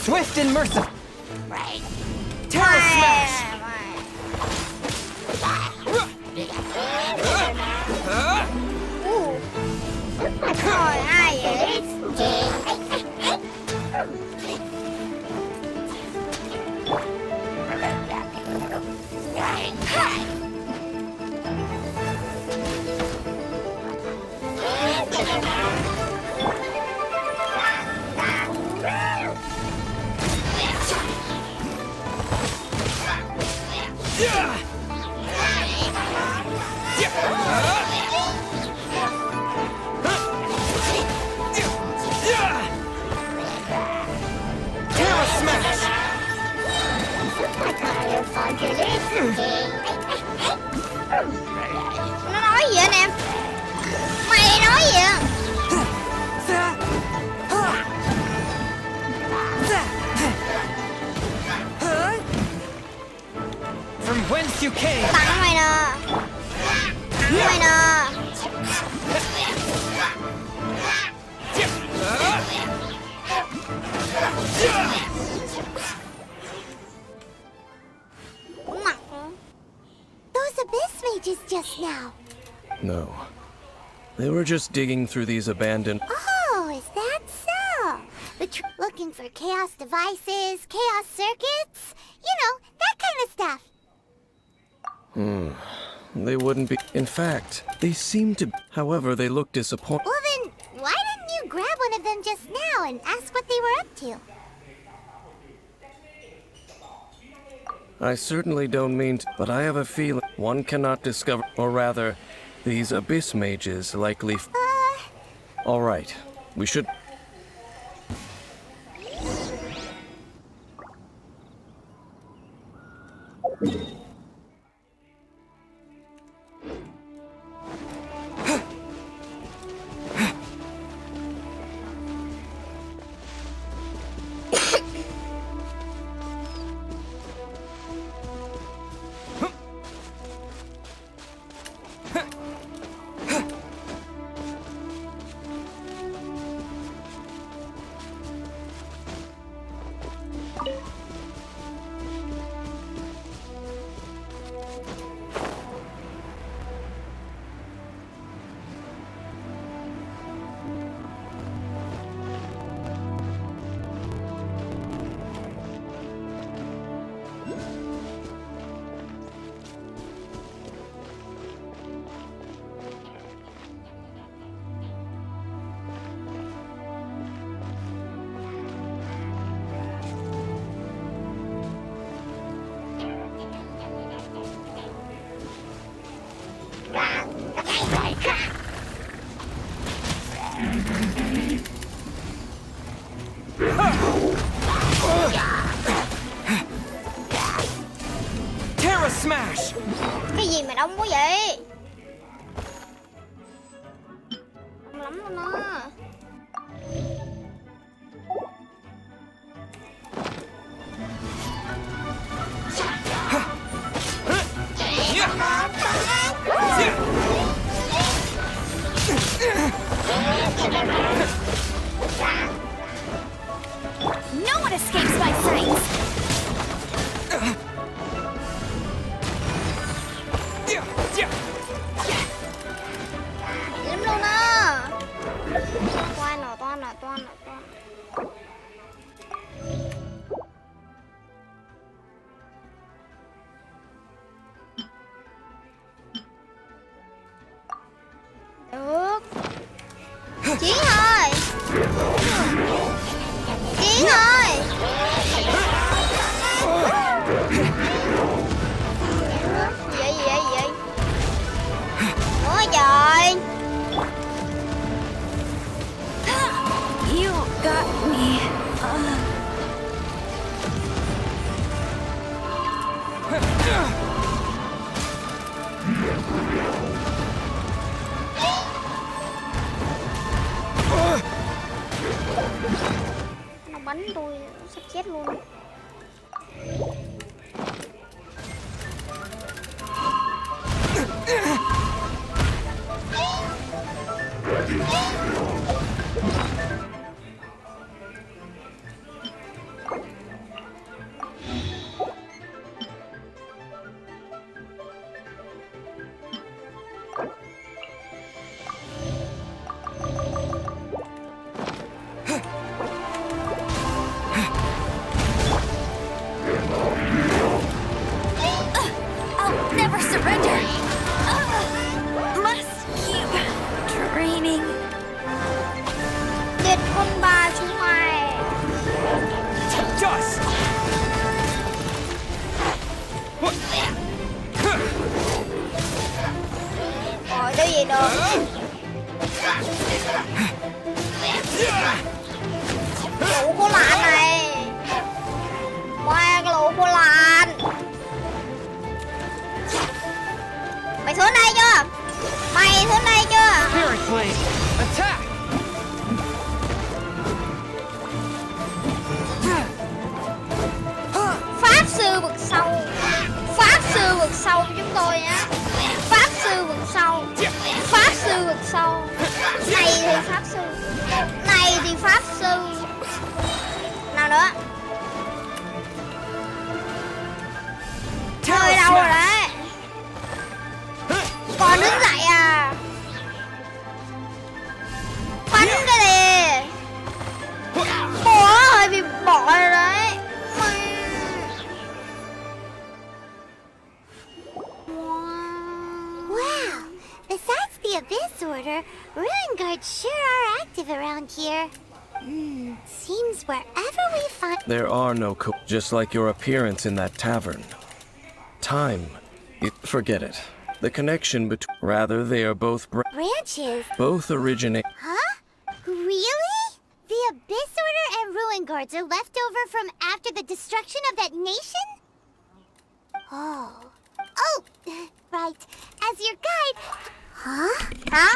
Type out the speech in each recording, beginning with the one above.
Swift and merciful. Terra smash. Trời ai vậy? Nó nói gì anh em? Mày nói gì à? From whence you came. Tặng mày nè. Tặng mày nè. Mặt. Those abyss mages just now. No. They were just digging through these abandoned... Oh, is that so? Looking for chaos devices, chaos circuits, you know, that kind of stuff. They wouldn't be... In fact, they seemed to... However, they looked disappointed. Well then, why didn't you grab one of them just now and ask what they were up to? I certainly don't mean to, but I have a feeling one cannot discover... Or rather, these abyss mages likely... All right, we should... Terra smash. Cái gì mà đông quá vậy? Đông lắm luôn á. No one escapes my sight! Lắm luôn á. Toan nè. Được. Chiến thôi. Chiến thôi. Gì vậy? Ôi trời. You got me. Nó bắn tôi sắp chết luôn. gì được. Lũ của lạn này. Qua cái lũ của lạn. Mày xuống đây chưa? Mày xuống đây chưa? Spirit Blade, attack! Pháp sư vực sâu. Pháp sư vực sâu của chúng tôi nhá. Pháp sư vực sâu. Pháp sư vực sâu. Này thì pháp sư. Này thì pháp sư. Nào nữa. Chơi đâu rồi đấy? Còn đứng dậy à? Bắn cái gì? Bỏ hơi bị bỏ rồi đấy. Wow! Besides the Abyss Order, Ruin Guards sure are active around here. Seems wherever we find... There are no just like your appearance in that tavern. Time. Forget it. The connection between... Rather, they are both... branches. Both originate... Huh? Really? The Abyss Order and Ruin Guards are left over from after the destruction of that nation? Oh. Oh, right. As your guide... Huh? Hả?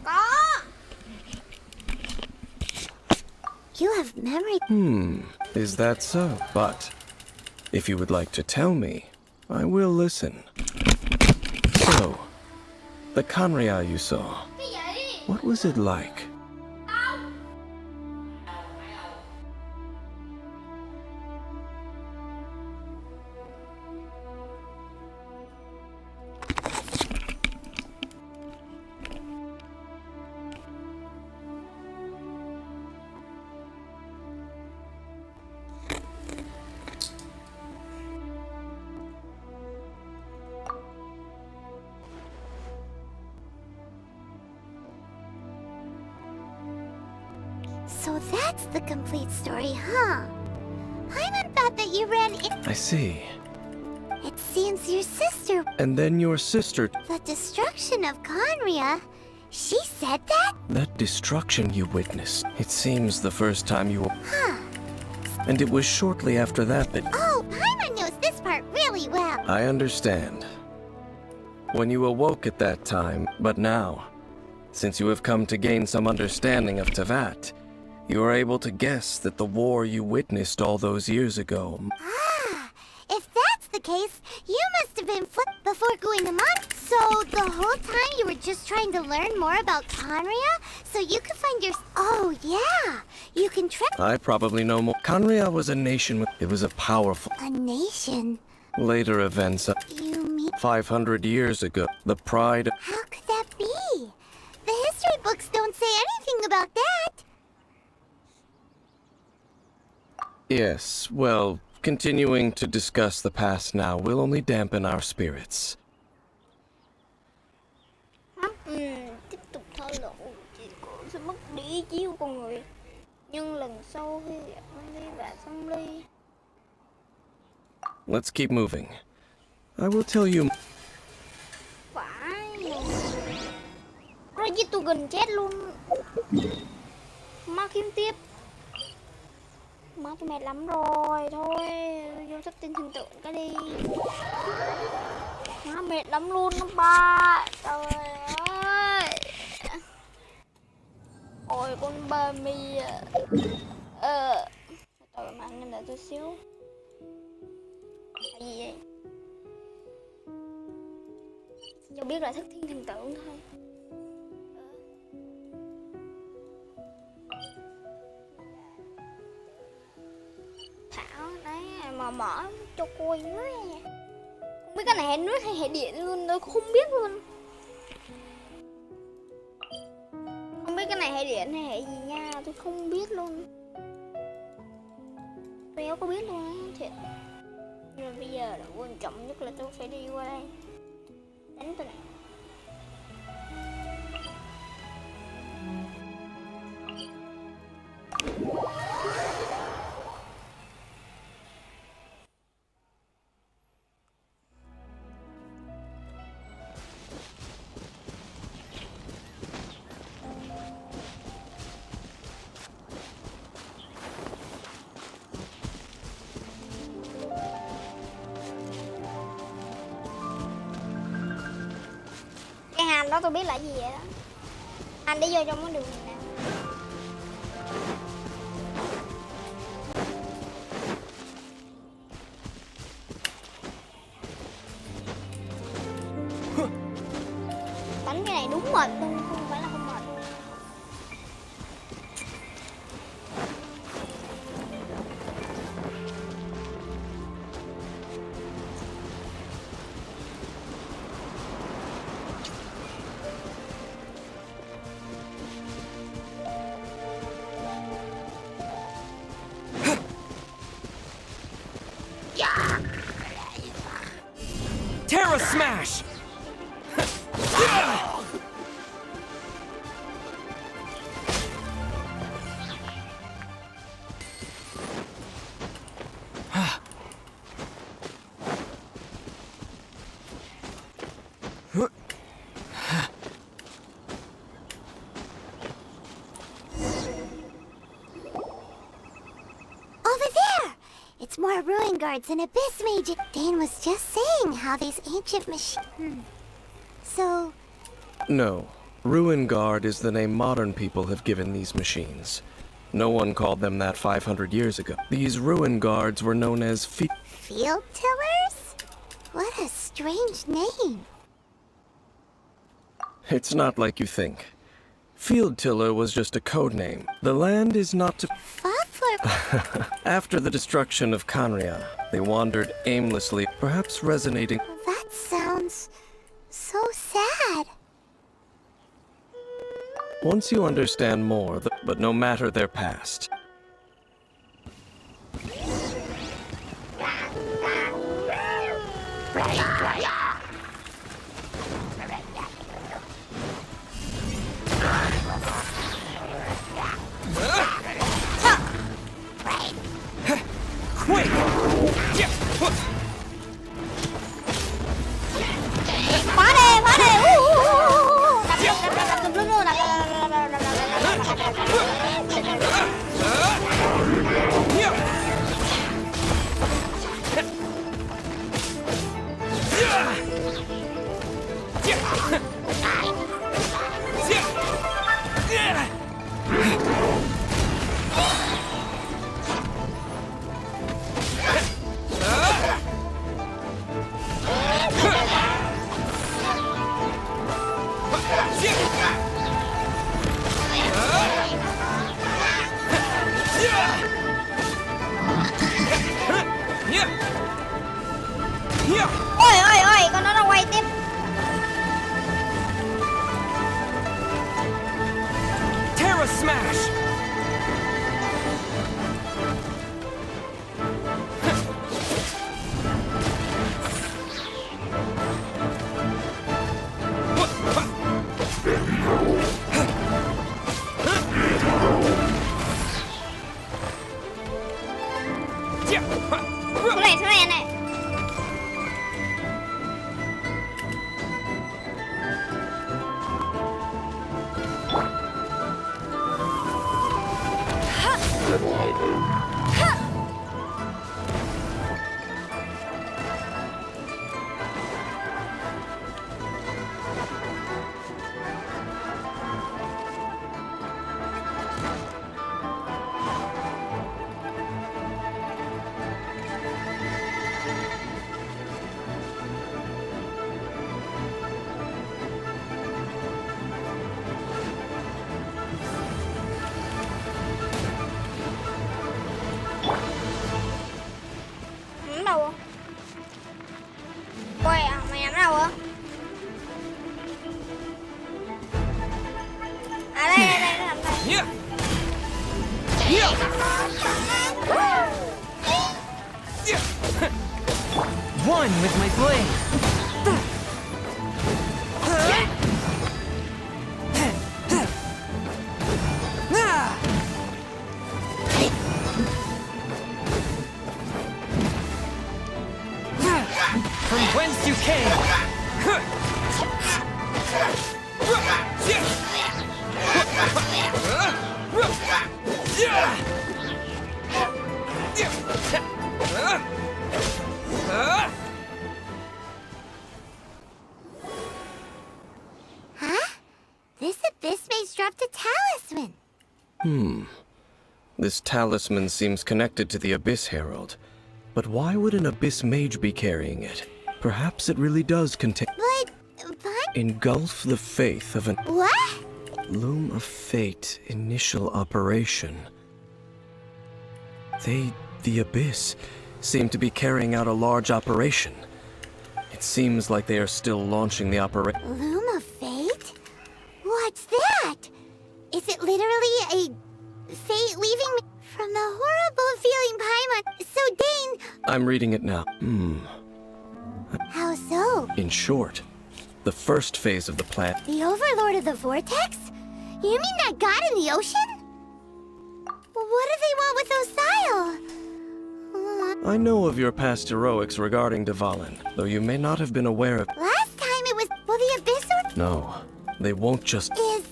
Có. You have memory... Is that so? But, if you would like to tell me, I will listen. So, the Kanria you saw, Cái gì? what was it like? So that's the complete story, huh? Paimon thought that you ran in... I see. It seems your sister... And then your sister... The destruction of Conria... She said that? That destruction you witnessed. It seems the first time you... Huh. And it was shortly after that that... Oh, Paimon knows this part really well. I understand. When you awoke at that time, but now, since you have come to gain some understanding of Tevat, you are able to guess that the war you witnessed all those years ago... Ah, if that's the case, you must have been flipped before going to Mon. So the whole time you were just trying to learn more about Conria, so you could find your... Oh yeah, you can track... I probably know more. Conria was a nation with... It was a powerful... A nation? Later events, You mean... 500 years ago, the pride... How could that be? The history books don't say anything about that. Yes, well, continuing to discuss the past now will only dampen our spirits. Tiếp tục thảo luận thì cô sẽ mất đi ý chí của con người. Nhưng lần sau khi gặp Ly và Song Ly... Let's keep moving. I will tell you... Phải... Rồi chứ tôi gần chết luôn. Má kiếm tiếp. Má tôi mệt lắm rồi. Thôi, vô sách tin thần tượng cái đi. Má mệt lắm luôn đó ba. Trời ơi. Ôi con ba mi à. Trời mà anh đợi tôi xíu. Cái gì vậy? Cho biết là thức thiên thần tượng thôi. Thảo đấy mà mở cho cô nước. Không biết cái này hệ nước hay hệ điện luôn, tôi không biết luôn. Không biết cái này hệ điện hay hệ gì nha, tôi không biết luôn. Tôi không có biết luôn á, thiệt. Nhưng bây giờ là quan trọng nhất là tôi phải đi qua đây. Đánh tôi này. đó tôi biết là gì vậy đó. Anh đi vô trong cái đường này nè. Đánh cái này đúng mệt luôn, không phải là không mệt luôn. Terra Smash! Over there! It's more ruin guards and abyss mages. Dane was just saying how these ancient machines... So... No. Ruin Guard is the name modern people have given these machines. No one called them that 500 years ago. These Ruin Guards were known as Field tillers? What a strange name. It's not like you think. Field Tiller was just a code name. The land is not to... Fafler... After the destruction of Canria, they wandered aimlessly, perhaps resonating... That sounds... so sad. Once you understand more, but no matter their past. Quick! Phá đi, phá đi. Ôi ôi ôi, con nó quay tiếp. Terra Smash! Xuống này anh này. Đâu rồi? Ôi, mày nằm đâu rồi? À đây, đây, đây, nằm đây. One with my blade! From whence you came! Huh? This talisman seems connected to the Abyss Herald. But why would an Abyss Mage be carrying it? Perhaps it really does contain... But... Engulf the faith of an... What? Loom of Fate initial operation. They, the Abyss, seem to be carrying out a large operation. It seems like they are still launching the operation. Loom of Fate? What's that? Is it literally a fate leaving me from the horrible feeling Paimon? So Dane... I'm reading it now. How so? In short, the first phase of the plan... The Overlord of the Vortex? You mean that god in the ocean? What do they want with Osile? I know of your past heroics regarding Dvalin, though you may not have been aware of... Last time it was... Well, the Abyss Order No, they won't just... is...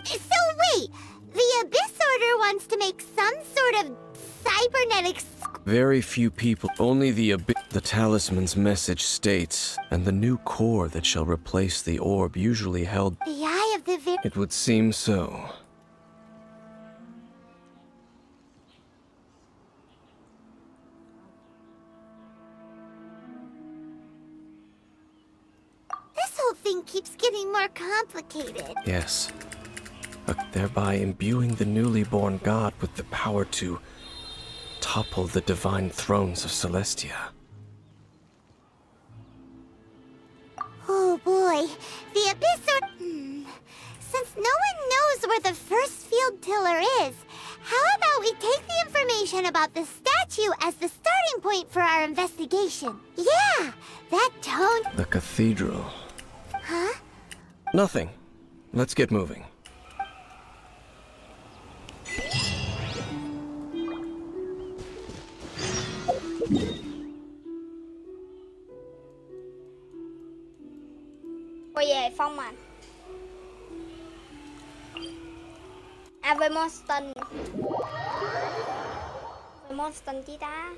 So wait, the Abyss Order wants to make some sort of cybernetic... Very few people... Only the talisman's message states, and the new core that shall replace the orb usually held... The Eye of the... It would seem so. This whole thing keeps getting more complicated. Yes. Thereby imbuing the newly born god with the power to topple the divine thrones of Celestia. Oh boy, the Abyss Order... Since no one knows where the first field tiller is, how about we take the information about the statue as the starting point for our investigation? Yeah, that tone... The cathedral. Huh? Nothing. Let's get moving. Quay về Phong à. À về Monston. Về Monston chi ta?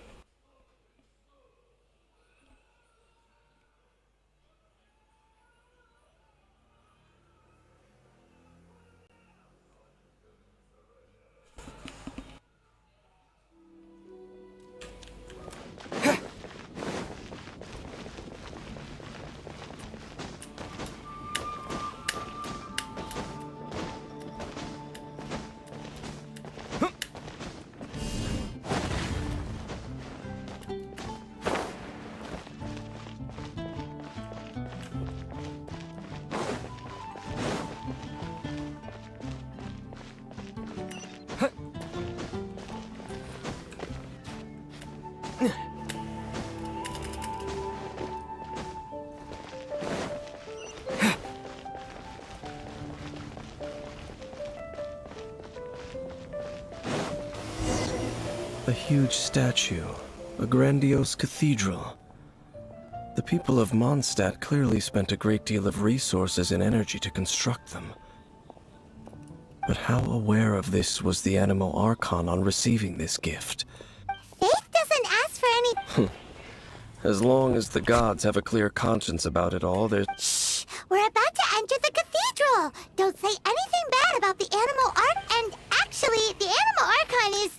A huge statue, a grandiose cathedral. The people of Mondstadt clearly spent a great deal of resources and energy to construct them. But how aware of this was the Animo Archon on receiving this gift? Faith doesn't ask for any... As long as the gods have a clear conscience about it all, there's... Shh! We're about to enter the cathedral! Don't say anything bad about the Animo Arch... And actually, the Animo Archon is...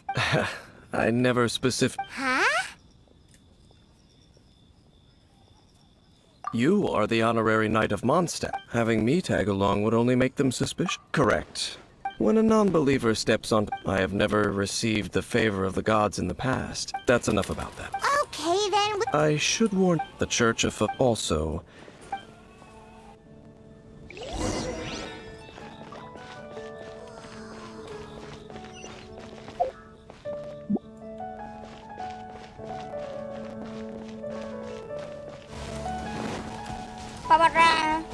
I never specific... Huh? You are the honorary knight of Mondstadt. Having me tag along would only make them suspicious. Correct. When a non-believer steps on... I have never received the favor of the gods in the past. That's enough about that. Okay, then... I should warn the Church of... Also... Barbara.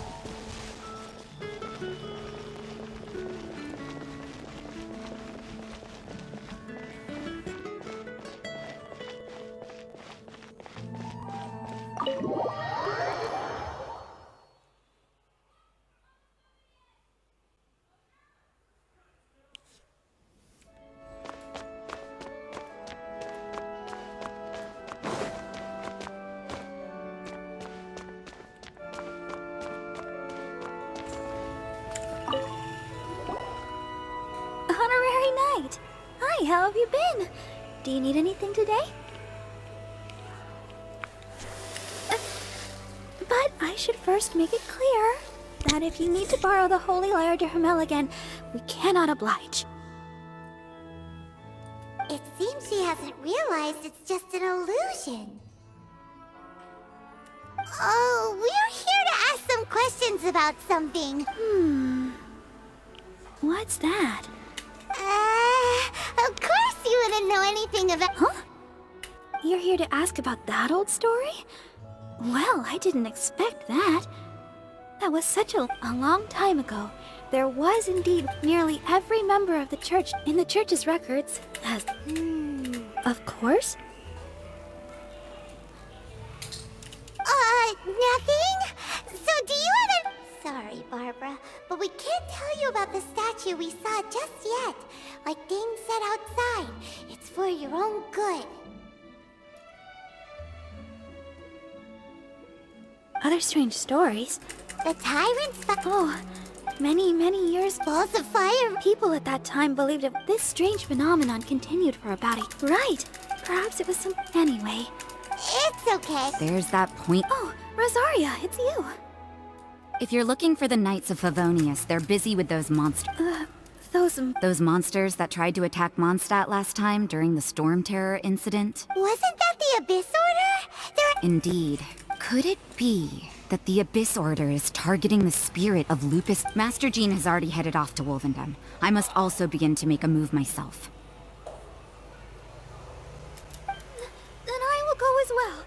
how have you been? Do you need anything today? But I should first make it clear that if you need to borrow the Holy Lyre de Hermel again, we cannot oblige. It seems she hasn't realized it's just an illusion. Oh, we're here to ask some questions about something. What's that? Of course you wouldn't know anything about— Huh? You're here to ask about that old story? Well, I didn't expect that. That was such a long time ago. There was indeed nearly every member of the church in the church's records as... Of course. Nothing? So do you have a— Sorry, Barbara, but we can't tell you about the statue we saw just yet. Like Dane said outside, it's for your own good. Other strange stories? The tyrant's Oh, many years balls of fire. people at that time believed this strange phenomenon continued for about a... Right! Perhaps it was some... Anyway. It's okay. There's that point. Oh, Rosaria, it's you. If you're looking for the Knights of Favonius, they're busy with those monsters. Those... monsters that tried to attack Mondstadt last time during the Storm Terror incident? Wasn't that the Abyss Order? They're— Indeed. Could it be that the Abyss Order is targeting the spirit of Lupus? Master Jean has already headed off to Wolvendom. I must also begin to make a move myself. Then I will go as well.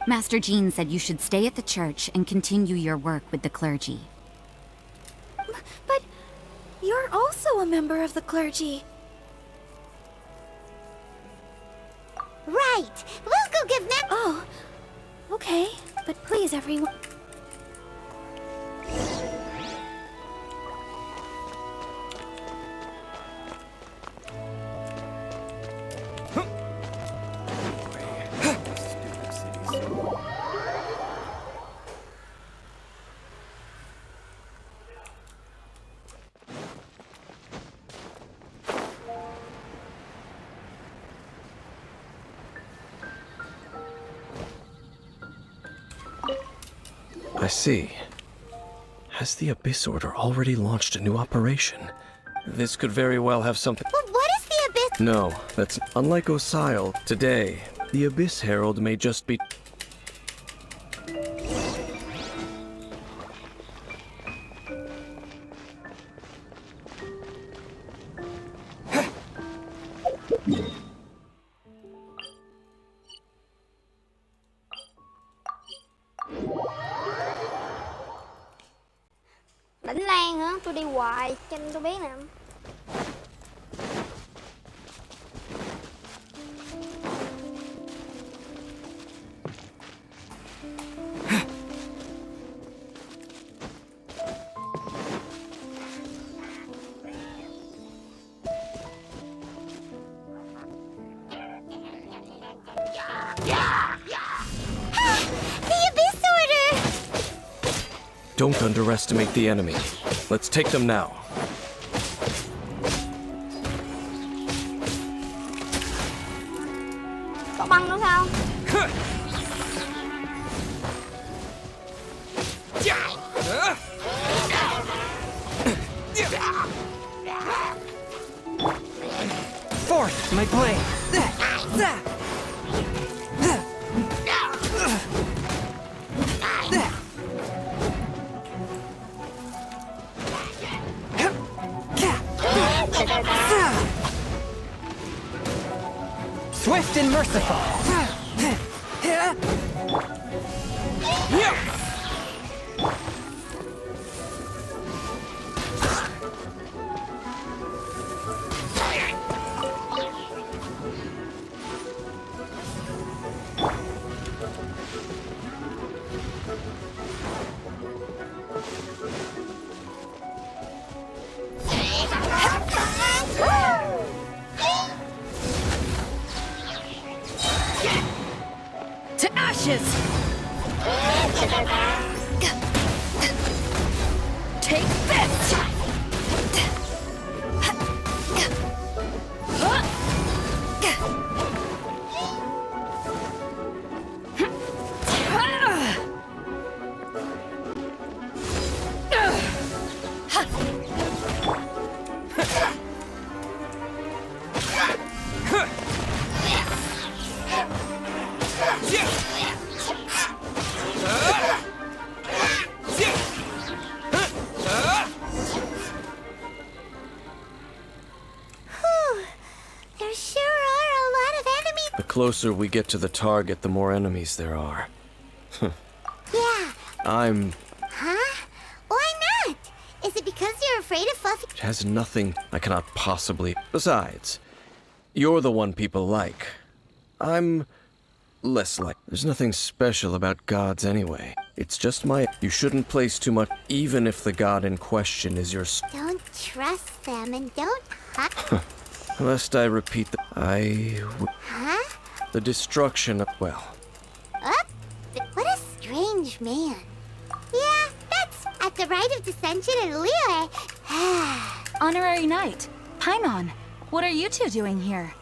Master Jean said you should stay at the church and continue your work with the clergy. But you're also a member of the clergy. right. We'll go give them— Oh, okay. But please, everyone... I see. Has the Abyss Order already launched a new operation? This could very well have something... But what is the Abyss— No, that's... Unlike Osile, today, the Abyss Herald may just be... Đánh Lan hả? Tôi đi hoài, cho nên tôi biết nè. The Abyss Order! Don't underestimate the enemy. Let's take them now. Có băng nữa sao? Fourth, my blade. Swift and merciful. To ashes! Take this! Whew. There sure are a lot of enemies. The closer we get to the target, the more enemies there are. Yeah. Huh? Why not? Is it because you're afraid of Fluffy? It has nothing I cannot possibly... Besides, you're the one people like. I'm... less like... There's nothing special about gods anyway. It's just my... You shouldn't place too much... Even if the god in question is your... Don't trust them and don't... Lest I repeat the... Huh? The destruction of... Well... Up? What a strange man. Yeah, that's at the rite of dissension in Liyue. Honorary Knight, Paimon, what are you two doing here?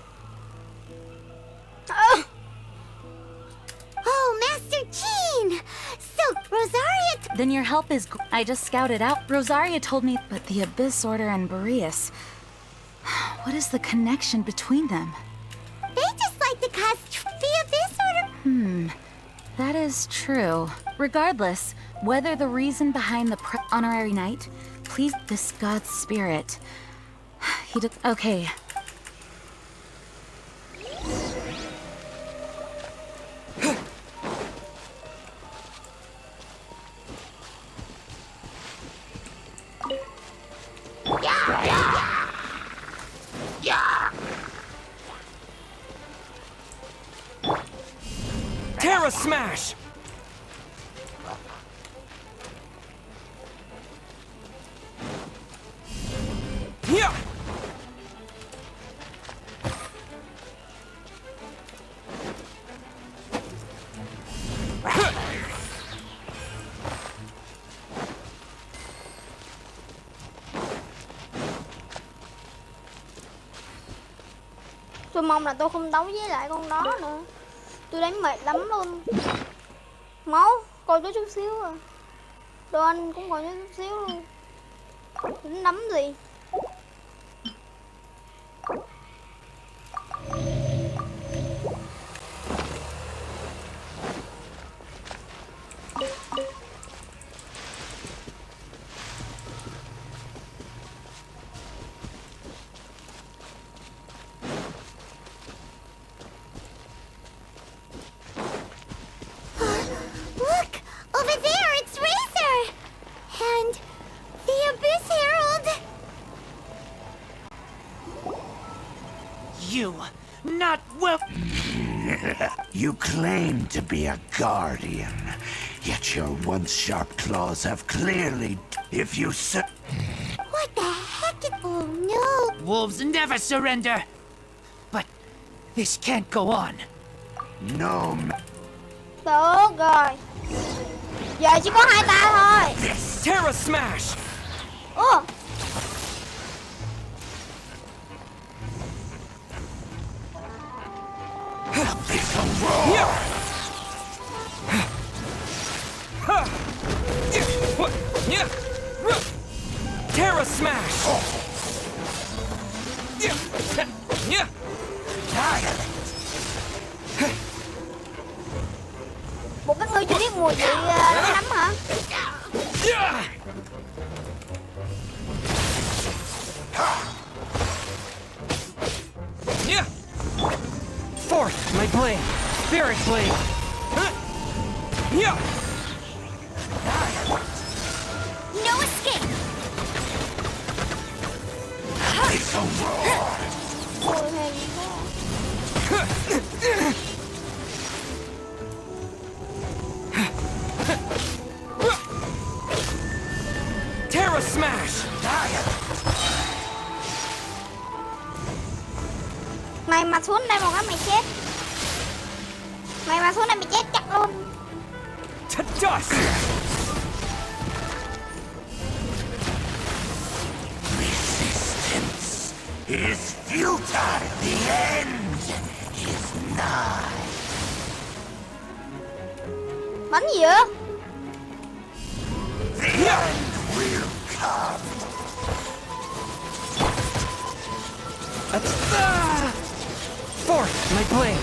Oh, Master Jean! So, Rosaria... Then your help is... I just scouted out. Rosaria told me, but the Abyss Order and Boreas... What is the connection between them? They just like to cause the Abyss Order... That is true. Regardless, whether the reason behind the Honorary Knight, please this god's spirit. Okay. Terra Smash! Yeah! Tôi mong là tôi không đấu với lại con đó nữa. Tôi đánh mệt lắm luôn. Máu còn có chút xíu à. Đồ ăn cũng còn có chút xíu luôn. Tính nắm gì. Look! Over there, it's Razor! And the Abyss Herald! You, not well... You claim to be a guardian, yet your once sharp claws have clearly... If you What the heck? Oh no! Wolves never surrender! But this can't go on. No... Được rồi. Giờ chỉ có hai ta thôi. Terra Smash! Ủa? Terra Smash! Một cái người chỉ biết mùi vị đánh nắm hả? Fourth, my blade. Spirit blade. No escape! Mùi hề gì đó. Terra Smash! Mày mà xuống đây một cái mày chết. Mày mà xuống đây mày chết chắc luôn. To dust! Resistance is futile. The end is nigh. Bánh gì vậy? The end will come. Fourth, my blade.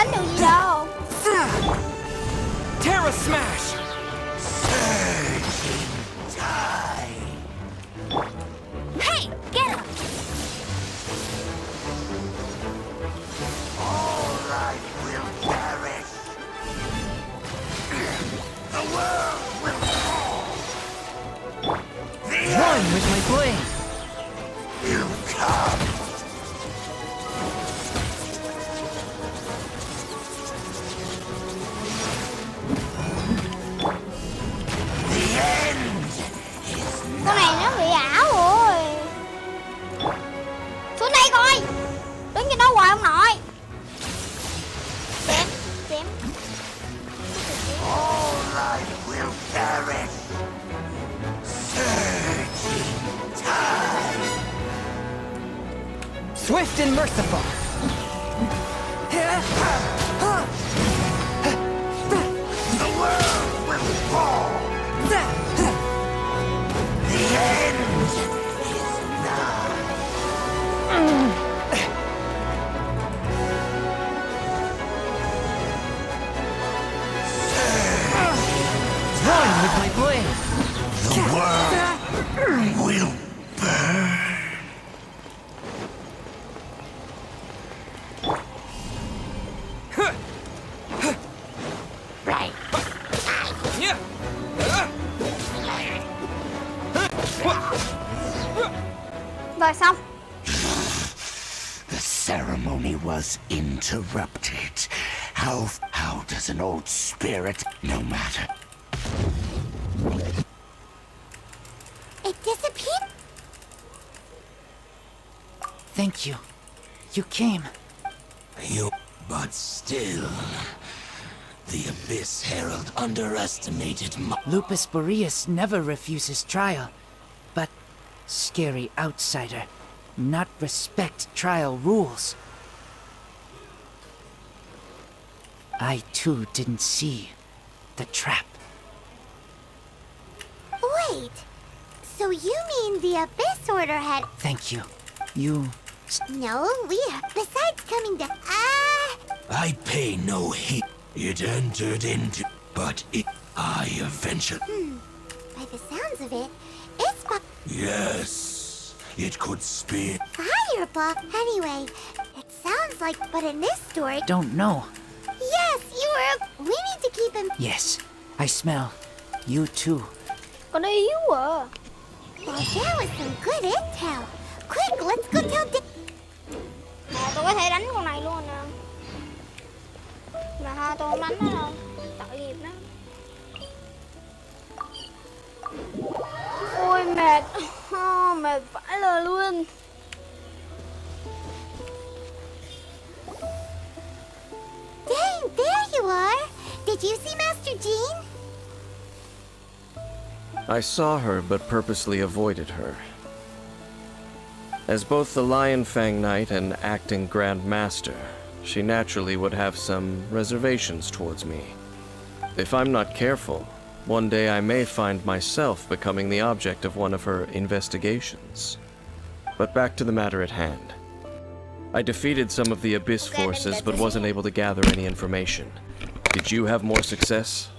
đánh được gì đâu. Terra Smash! Hey, get him! All life will perish. The world will fall. Run with my blade! You come. The end is Con này nó bị ảo rồi. Xuống đây coi. Đứng trên đó hoài ông nội. Chém, chém. all life will perish. Surging tide. Swift and merciful! The world will fall. The end is nigh. Run with my blade! The world will burn. Rồi xong. The ceremony was interrupted. How does an old spirit, no matter? It disappeared? Thank you. You came. But still, the Abyss Herald underestimated my... Lupus Boreas never refuses trial, but scary outsider, not respect trial rules. I too didn't see the trap. Wait. So you mean the Abyss Order had... Thank you. You... No, besides coming to... I pay no heed. It entered into... But I eventually... By the sounds of it, it's Yes, it could speak. Fireball. Anyway, it sounds like... But in this story... don't know. Yes, you were... We need to keep him... Yes, I smell. You too. Con yếu à. Well, that was some good intel. Quick, let's go tell Dick... Tôi có thể đánh con này luôn nè. Mà thôi tôi không đánh nó đâu. Tội nghiệp đó. Ôi mệt. Mệt vãi lờ luôn. Dang, there you are. Did you see Master Jean? I saw her, but purposely avoided her. As both the Lion Fang Knight and acting Grand Master, she naturally would have some reservations towards me. If I'm not careful, one day I may find myself becoming the object of one of her investigations. But back to the matter at hand. I defeated some of the Abyss forces, but wasn't able to gather any information. Did you have more success?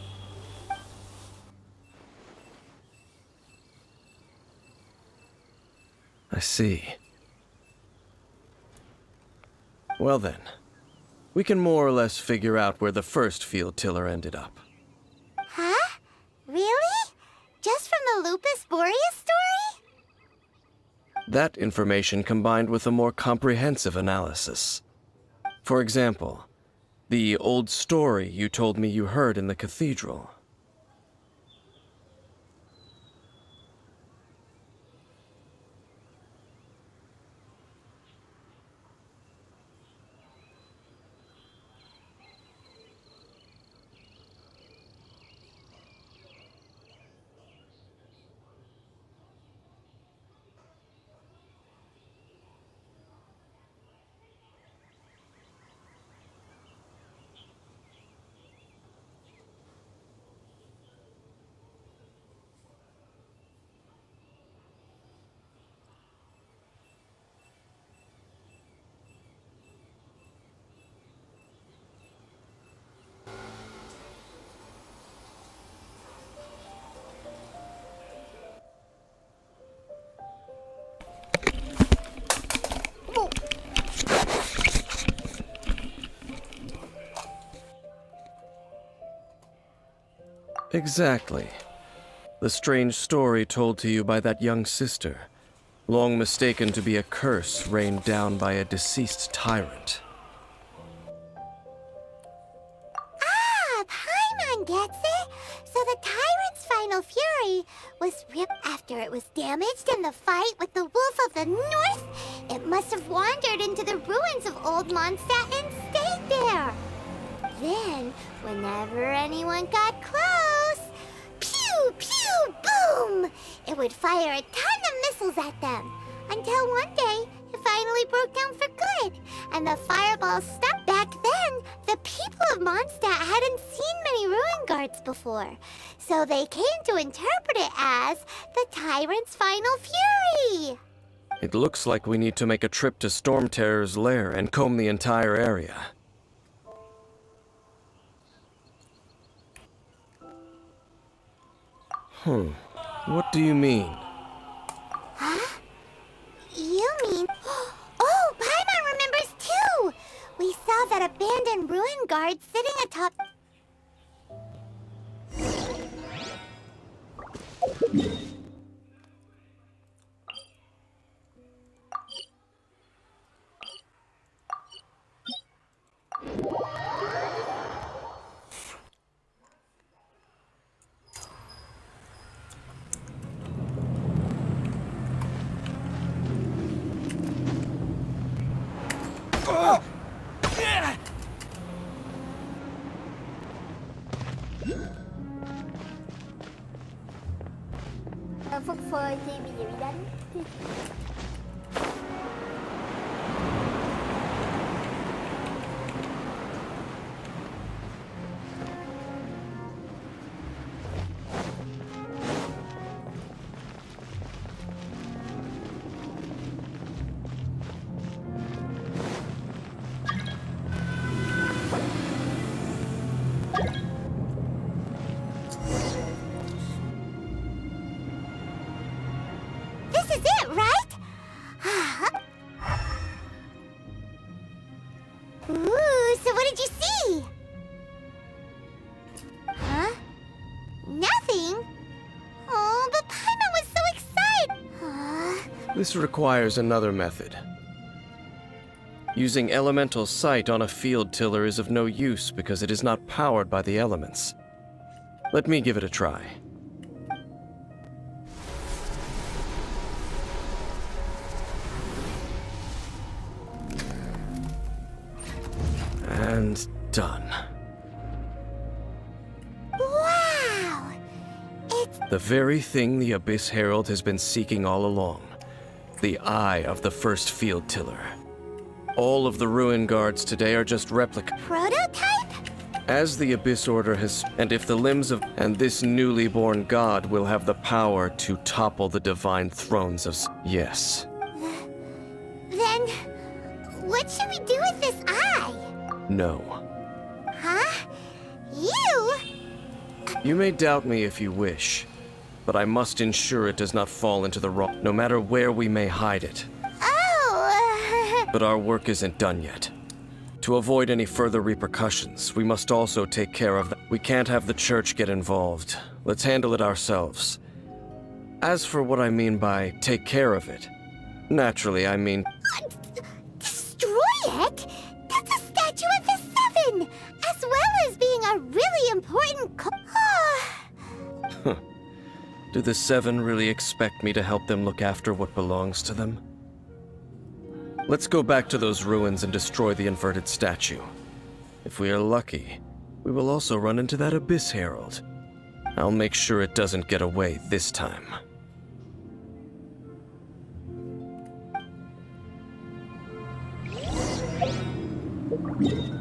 I see. Well then, we can more or less figure out where the first field tiller ended up. Huh? Really? Just from the Lupus Boreas story? That information combined with a more comprehensive analysis. For example, the old story you told me you heard in the cathedral. Exactly. The strange story told to you by that young sister, long mistaken to be a curse rained down by a deceased tyrant. Ah, Paimon gets it! So the tyrant's final fury was ripped after it was damaged in the fight with the Wolf of the North. It must have wandered into the ruins of Old Mondstadt and stayed there. Then, whenever anyone got close, pew, pew, boom! It would fire a ton of missiles at them. Until one day, it finally broke down for good, and the fireballs stopped. Back then, the people of Mondstadt hadn't seen many ruin guards before, so they came to interpret it as the tyrant's final fury. It looks like we need to make a trip to Storm Terror's lair and comb the entire area. What do you mean? Huh? You mean... Oh, Paimon remembers too! We saw that abandoned ruin guard sitting atop... Phất phơi chi bị gì bị đánh. This is it, right? Ooh, so what did you see? Huh? Nothing? Oh, but Paimon was so excited! This requires another method. Using elemental sight on a field tiller is of no use because it is not powered by the elements. Let me give it a try. And done. Wow! It's... The very thing the Abyss Herald has been seeking all along. The eye of the first field tiller. All of the ruin guards today are just replica. prototype? As the Abyss Order has... And if the limbs of... And this newly born god will have the power to topple the divine thrones of... Yes. Then... what should we do with this eye? No. Huh? You? You may doubt me if you wish, but I must ensure it does not fall into the wrong... No matter where we may hide it. Oh, But our work isn't done yet. To avoid any further repercussions, we must also take care of... We can't have the church get involved. Let's handle it ourselves. As for what I mean by take care of it, naturally I mean... destroy it? That's a statue of the Seven, as well as being a really important Do the Seven really expect me to help them look after what belongs to them? Let's go back to those ruins and destroy the inverted statue. If we are lucky, we will also run into that Abyss Herald. I'll make sure it doesn't get away this time. Thấy không?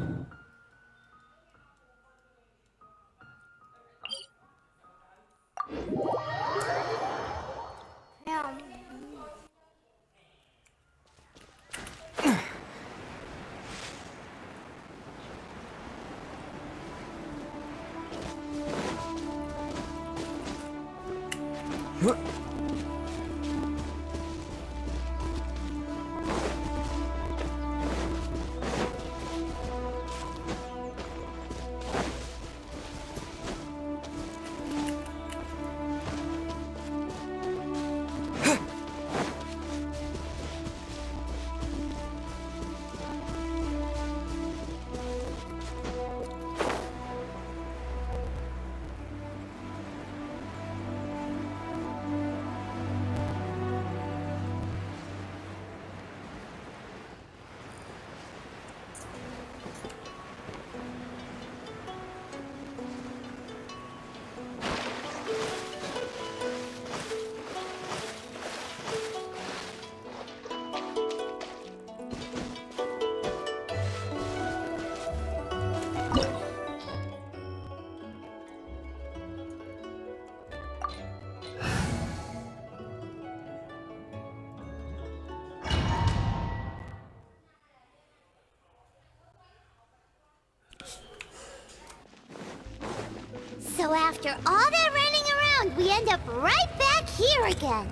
So after all that running around, we end up right back here again.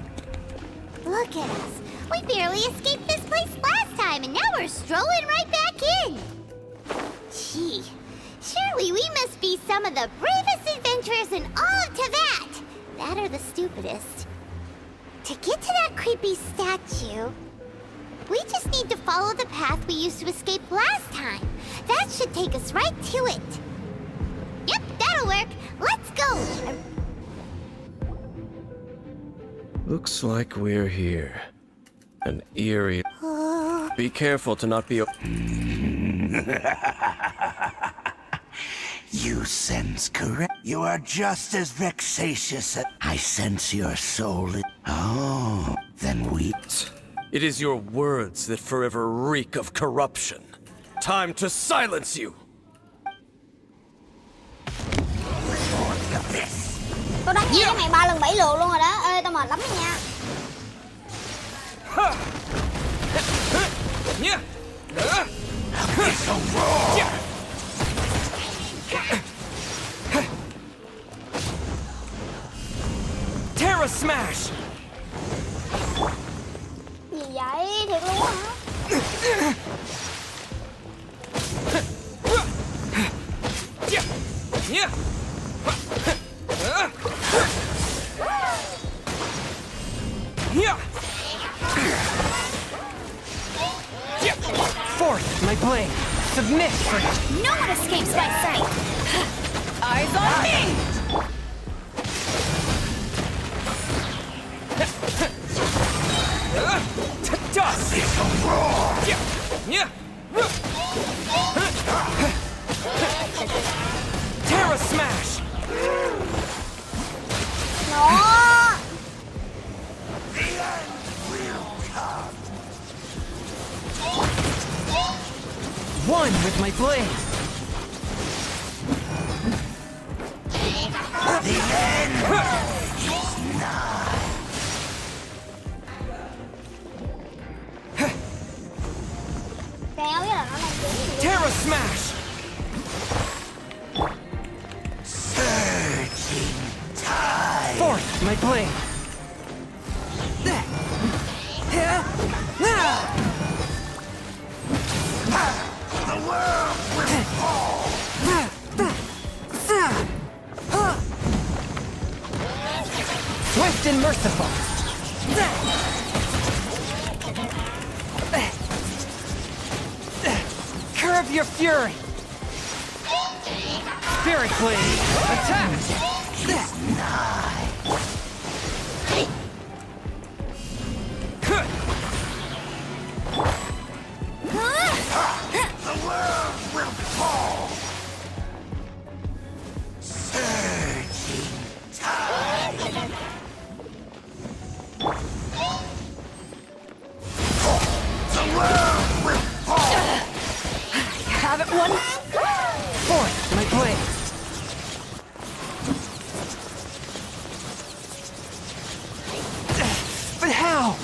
Look at us. We barely escaped this place last time, and now we're strolling right back in. Gee, surely we must be some of the bravest adventurers in all of Teyvat. That or the stupidest. To get to that creepy statue, we just need to follow the path we used to escape last time. That should take us right to it. Yep, that'll work. Let's go. Looks like we're here. An eerie... Be careful to not be... You sense correct. You are just as vexatious as... I sense your soul. Oh, then we... It is your words that forever reek of corruption. Time to silence you! Tôi đánh nghe cái mày 3 lần 7 lượt luôn rồi đó. Ê, tao mệt lắm rồi nha. Terra Smash! Gì vậy? Thiệt luôn hả? Fourth, my blade. Submit for... No one escapes my sight! Eyes on me! Dust! Terra Smash! Nó. One with my blade. The end is nigh. Kéo với là nó làm gì? Terra Smash! Surging tide. Fourth, my blade. The world will fall. Swift and merciful. Curb your fury. Spirit Blade, attack! The world will fall. Surging tide. The world will fall. Have it one. Fourth, my blade. But how?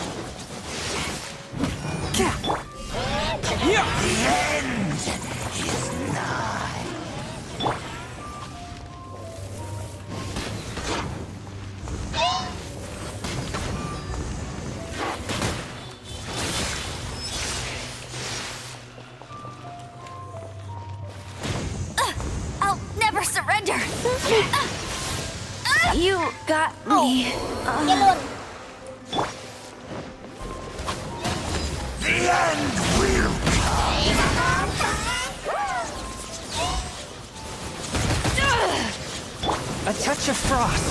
The end is nigh. I'll never surrender! You got me. Cái luôn. The end will A touch of frost.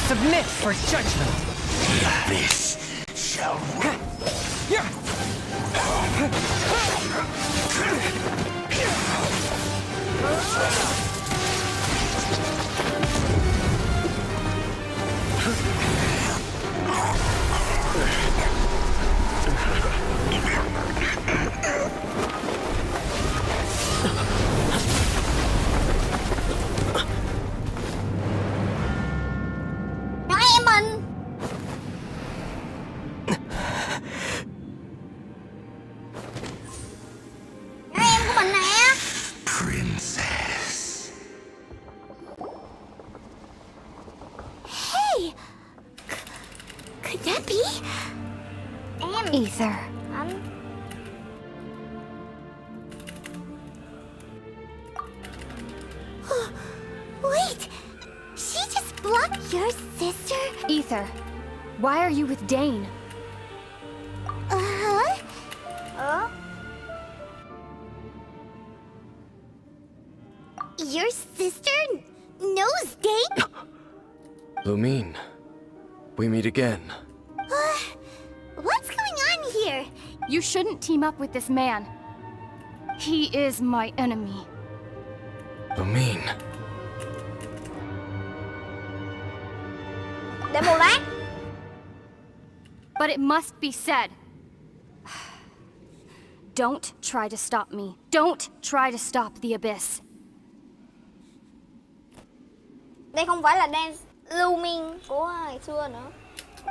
Submit for judgment. The abyss shall Ether. Anh. Wait! She just blocked your sister? Ether, why are you with Dane? Uh-huh. Your sister knows Dane? Lumine, we meet again. What's going on here? You shouldn't team up with this man. He is my enemy. Lumine. Để một lát. But it must be said. Don't try to stop me. Don't try to stop the Abyss. Đây không phải là dance Lumin của ngày xưa nữa.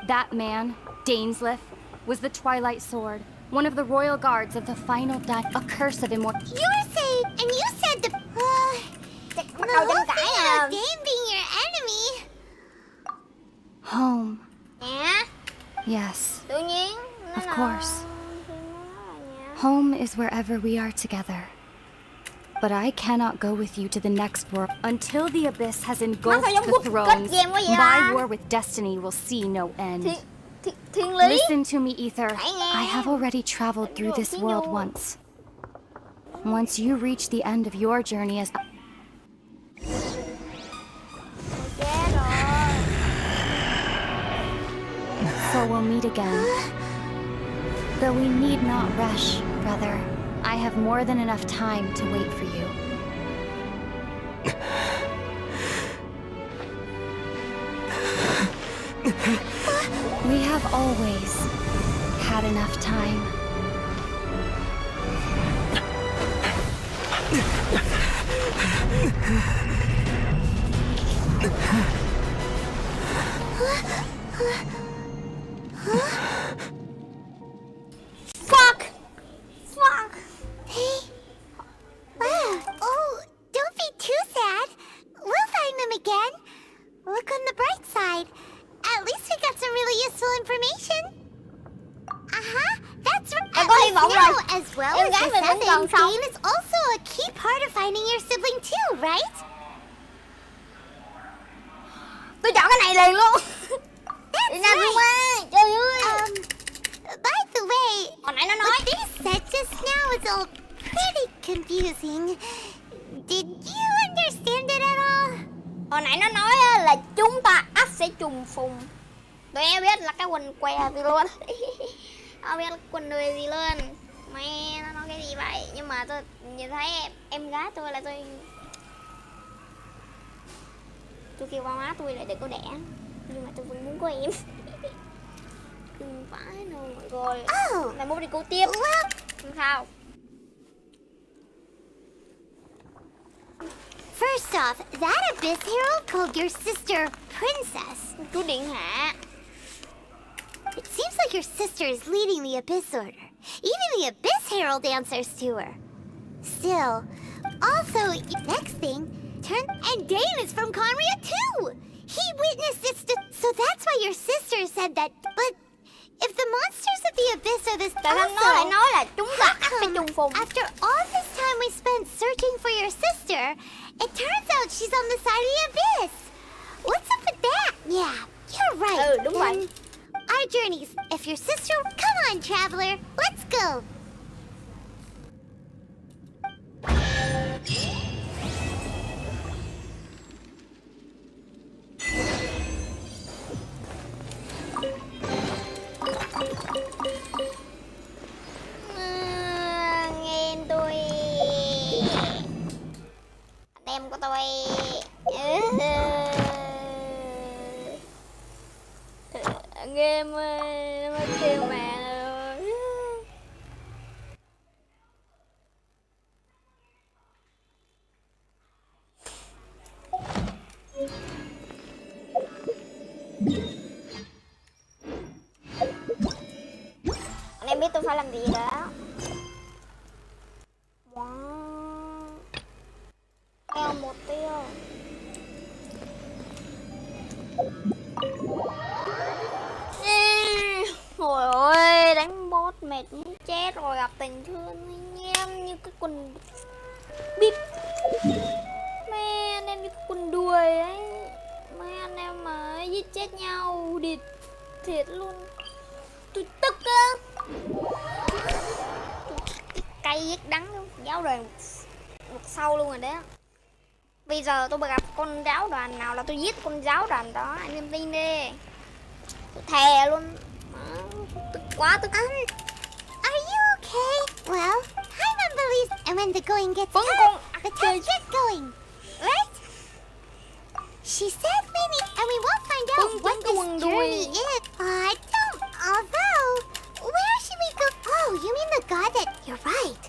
That man, Dainsleif, was the Twilight Sword, one of the royal guards of the final a curse of immortality. You were saying, and you said the... Bắt đầu tranh cãi à. Dane being your enemy. Home. Nhà. Yes, Tự nhiên. of course. Home is wherever we are together. But I cannot go with you to the next world until the Abyss has engulfed sao giống the quốc thrones. game quá vậy My ta? war with destiny will see no end. Thiên lý. Listen to me, Ether. Hãy nghe. I have already traveled through this Tiếng world Nhung. once. Once you reach the end of your journey as... Chết rồi. So we'll meet again. Though we need not rush, brother. I have more than enough time to wait for you. We have always had enough time. Fuck. Fuck. Hey. Wow. Oh, don't be too sad. We'll find them again. Look on the bright side. At least we got some really useful information. Uh-huh. That's right. Em có hy vọng Now, rồi. as well Em as gái the mình vẫn seven, còn sống. Dane is also a key part of finding your sibling too, right? Tôi chọn cái này liền luôn. Đi That's ra right. qua. Trời ơi. By the way, Hồi nãy nó nói. what they said just now is all pretty confusing. Did you understand it at all? Hồi nãy nó nói á, là chúng ta ắt sẽ trùng phùng. Tụi em biết là cái quần què gì luôn. Không biết là quần đùi gì luôn. Mẹ nó nói cái gì vậy? Nhưng mà tôi nhìn thấy em gái tôi là tôi kêu ba má tôi lại đừng có đẻ. Nhưng mà tôi vẫn muốn có em. Đừng phải đâu rồi. Mày muốn đi cứu tiếp. Không sao. First off, that Abyss Herald called your sister Princess. Chú Điện Hạ. It seems like your sister is leading the Abyss Order. Even the Abyss Herald answers to her. Still, also, next thing, and Dane is from Conria too! He witnessed it, so that's why your sister said that, but if the monsters of the Abyss are this Tại sao nó lại nói là chúng ta ắt phải trùng phùng? after all this time we spent searching for your sister, it turns out she's on the side of the Abyss. What's up with that? Yeah, you're right. đúng vậy. Then our journeys. If your sister... Come on, traveler. Let's go. Nghe tôi. Anh em của tôi. Game nó kêu mẹ rồi. Anh em biết tôi phải làm gì đó. Wow. Eo một tiêu. Ôi ơi, đánh gặp tình thương anh em như cái con bíp. Mấy anh em như cái con đuôi ấy. Mấy anh em mà giết chết nhau địt thiệt luôn. Tôi tức á. Cay ghét đắng luôn. Giáo đoàn một sau luôn rồi đấy. Bây giờ tôi gặp con giáo đoàn nào là tôi giết con giáo đoàn đó, anh em tin đi. Tôi thề luôn. Tức quá tức. Are you okay? Well, hi, Memberlies. And when the going gets Vẫn tough, còn the tough get going, right? She said we need, and we won't find out what this journey is. I don't. Although, where should we go? Oh, you mean the god that? You're right.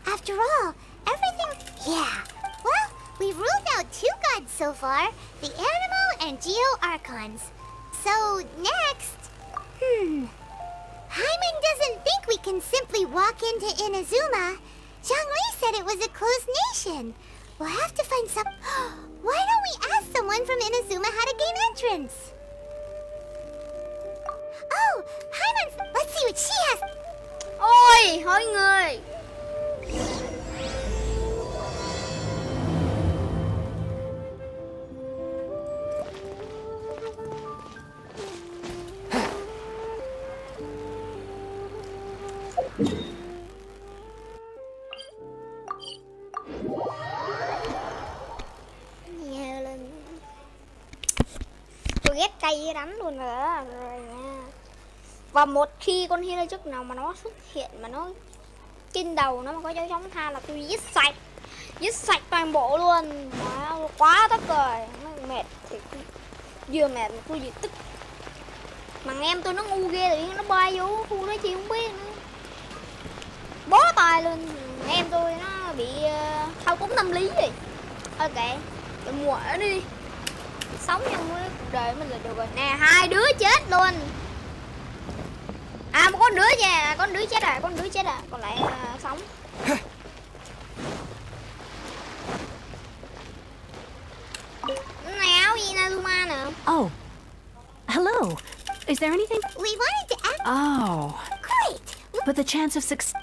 After all, everything. Yeah. Well, we've ruled out 2 gods so far: the Animo and Geo Archons. So next, Hyman doesn't think we can simply walk into Inazuma. Zhongli said it was a closed nation. We'll have to find some. Why don't we ask someone from Inazuma how to gain entrance? Oh, Hyman, let's see what she has. Ôi, hỏi người. Nhiều lên. Tôi ghét cay lắm luôn rồi đó, rồi nha. Và một khi con healer chức nào mà nó xuất hiện mà nó trên đầu nó mà có dấu chấm than là tôi giết sạch toàn bộ luôn. Đó, quá tức rồi, nó mệt thì vừa mệt mà tôi vừa tức. Mà em tôi nó ngu ghê tự nhiên nó bay vô khu đó chi không biết nữa. Bó tay luôn. Em tôi nó bị thao túng tâm lý rồi. Ok, tôi mua nó đi. Sống trong cái cuộc đời mình là được rồi. Nè, 2 đứa chết luôn. À, một con đứa nha, con đứa chết à, còn lại sống. Này áo gì Nazuma nè. Oh, hello. Is there anything? We wanted to ask. Oh, Great. but the chance of success.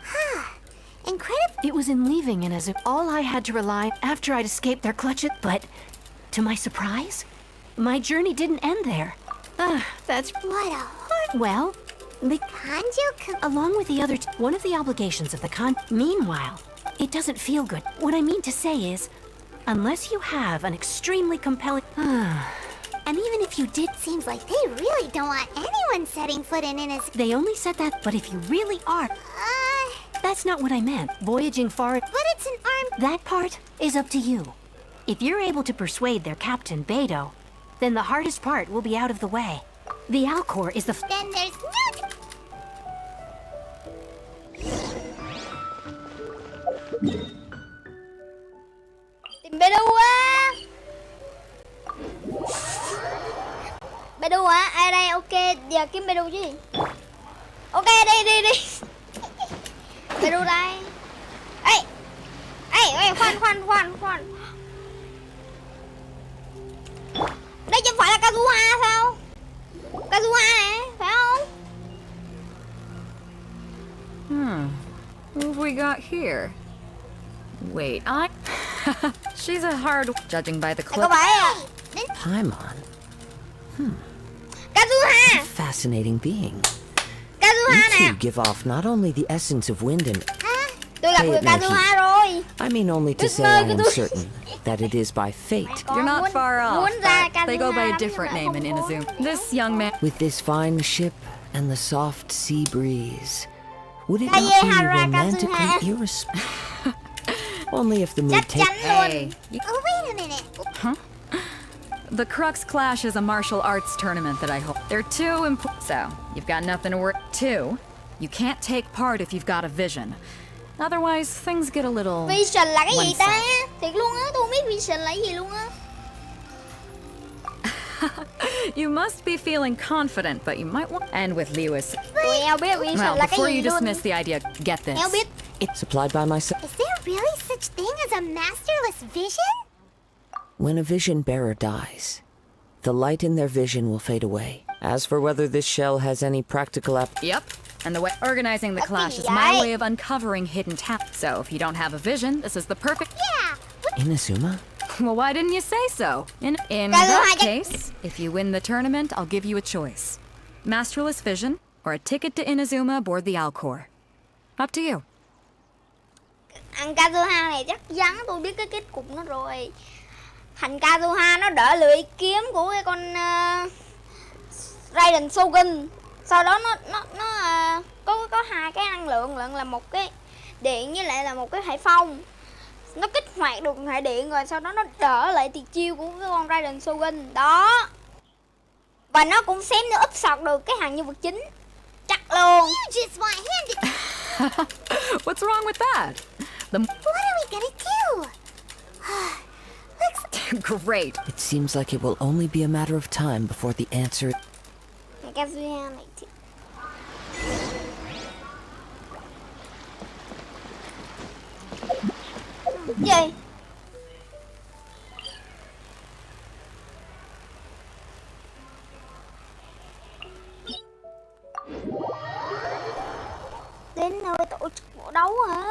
Incredible. It was in leaving, and as if all I had to rely after I'd escaped their clutches. But, to my surprise, my journey didn't end there. That's What a horrible. well. The Kanjo. along with the other, one of the obligations of the con. Meanwhile, it doesn't feel good. What I mean to say is, unless you have an extremely compelling. And even if you did, Seems like they really don't want anyone setting foot in Inazuma. they only said that. But if you really are, that's not what I meant. Voyaging far. But it's an armed. That part is up to you. If you're able to persuade their captain, Beto, then the hardest part will be out of the way. The Alcor is the Then there's no. Tìm Bedu á. Bedu hả? Ai đây? Ok, giờ kiếm Bedu chứ gì? Ok, đi. Bedu đây. Ê, khoan. Đây chẳng phải là Kazuha sao? Kazuha nè, phải không? Who have we got here? Wait, she's a hard... Judging by the Có clothes... phải à? Paimon, Kazuha! fascinating being. Kazuha You nè. two give off not only the essence of wind and... Tôi gặp Hey, người no, Kazuha rồi. I mean only to Ước say mơ I của am tôi. certain that it is by fate. Con You're not muốn- far off, muốn ra but they go Kazuha by a lắm nhưng different mà name in không có. Inazuma. This young man... With this fine ship and the soft sea breeze, would it Kaye not be Hara romantically Kazuha. irresponsible? Only if the mood Chắc takes... chắn luôn. Hey, Oh, wait a minute. the Crux Clash is a martial arts tournament that I hold. They're too important. So, you've got nothing to worry. 2, you can't take part if you've got a vision. Otherwise, things get a little... Vision là cái gì ta? one-sided. Thiệt luôn á, tôi không biết Vision là cái gì luôn á. You must be feeling confident, but you might want... And with Lewis... Tôi eo biết Vision Well, là cái before gì you luôn. dismiss the idea, get this. Eo biết. It's supplied by myself. Is there really such thing as a masterless vision? When a vision bearer dies, the light in their vision will fade away. As for whether this shell has any practical Yep. And the way organizing the clash is my way of uncovering hidden talent. So if you don't have a vision, this is the perfect. Yeah. Inazuma? Well, why didn't you say so? In that case, if you win the tournament, I'll give you a choice: Masterless Vision or a ticket to Inazuma aboard the Alcor. Up to you. Thằng Kazuha này chắc chắn tôi biết cái kết cục nó rồi. Thằng Kazuha nó đỡ lưỡi kiếm của cái con Raiden Shogun. Sau đó nó có hai cái năng lượng, là một cái điện với lại là một cái hải phong. Nó kích hoạt được hệ điện rồi sau đó nó đỡ lại tuyệt chiêu của cái con Raiden Shogun đó. Và nó cũng xém nữa úp sọt được cái hàng nhân vật chính. Chắc luôn. You just want him to... What's wrong with that? What are we gonna do? Great. It seems like it will only be a matter of time before the answer... Kazuya này thì... Gì? Đến nơi tổ chức bộ đấu hả?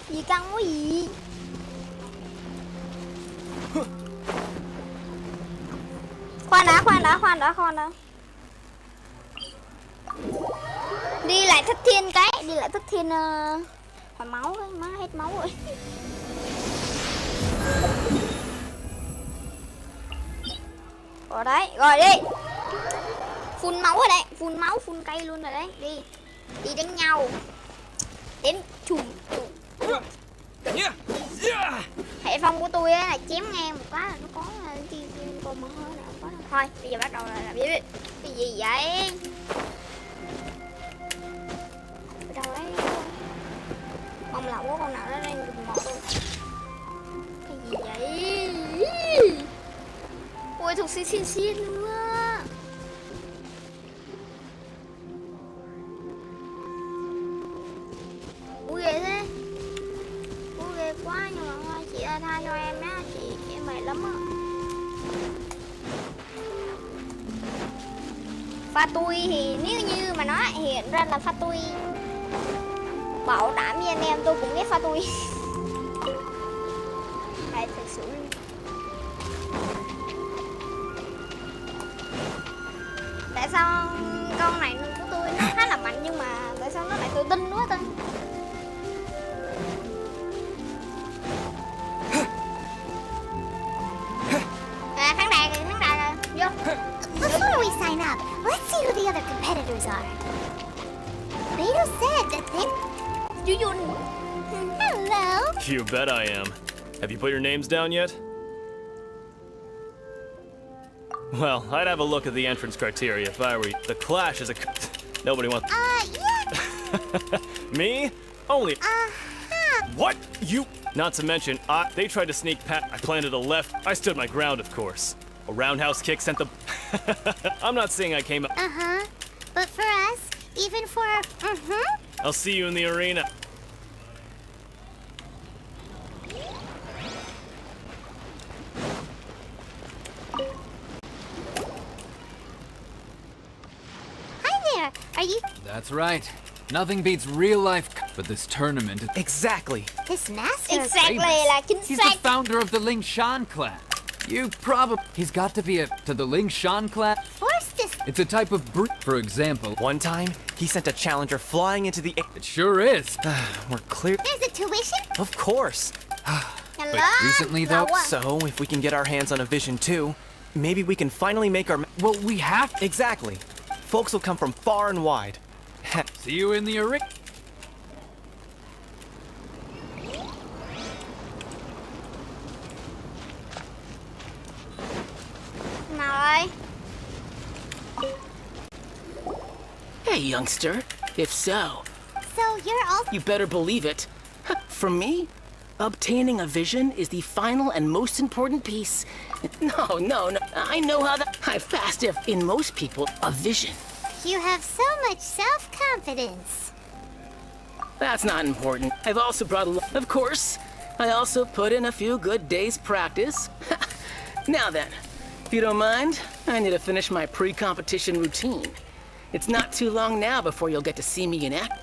Gì căng quá gì? Khoan đã. Đi lại thất thiên cái, hồi máu cái, má hết máu rồi. Rồi đấy, rồi đi. Phun máu rồi đấy, phun cây luôn rồi đấy, đi đánh nhau. Đến chùm. Hệ phong của tôi á là chém ngang một cái là nó có con mỡ hơi nào có. Thôi, bây giờ bắt đầu là làm cái gì vậy? Đâu đấy? Mong là có con nào đó đang đụng mọt tôi. Cái gì vậy? Ôi thuộc xin luôn á. Ui ghê thế. Ui ghê quá nhưng mà thôi chị ơi tha cho em á, chị mệt lắm á. Pha tui thì nếu như mà nó hiện ra là pha tui, bảo đảm với anh em tôi cũng ghét pha tui. Đây thật sự. Tại sao con này của tôi nó khá là mạnh nhưng mà tại sao nó lại tự tin quá ta? À khán đài rồi, vô. Before we sign up, let's see who the other competitors are. Beto said that they... Yun. Hello. You bet I am. Have you put your names down yet? Well, I'd have a look at the entrance criteria if I were you. The Clash is a... Nobody wants... Yeah. Me? Only... Uh-huh. What? You... Not to mention, they tried to sneak past... I planted a left... I stood my ground, of course. A roundhouse kick sent the... I'm not saying I came up... Uh-huh. But for us, even for... I'll see you in the arena. Hi there. Are you... That's right. Nothing beats real life but this tournament. Exactly. This master... Exactly là chính He's the xác. founder of the Ling Shan clan. You probably... He's got to be to the Ling Shan clan. Forced to... It's a type of for example. One time, he sent a challenger flying into the air. It sure is. We're clear. There's a tuition? Of course. Hello. But recently though... So, if we can get our hands on a vision too, maybe we can finally make our... Well, we have... Exactly. Folks will come from far and wide. See you in the arena. Nào ơi. Hey, youngster. If so, So you're all... you better believe it. From me, obtaining a vision is the final and most important piece. No. I know how that... I fast if, in most people, a vision. You have so much self-confidence. That's not important. I've also brought a lot... Of course, I also put in a few good days' practice. Now then, If you don't mind, I need to finish my pre-competition routine. It's not too long now before you'll get to see me in act.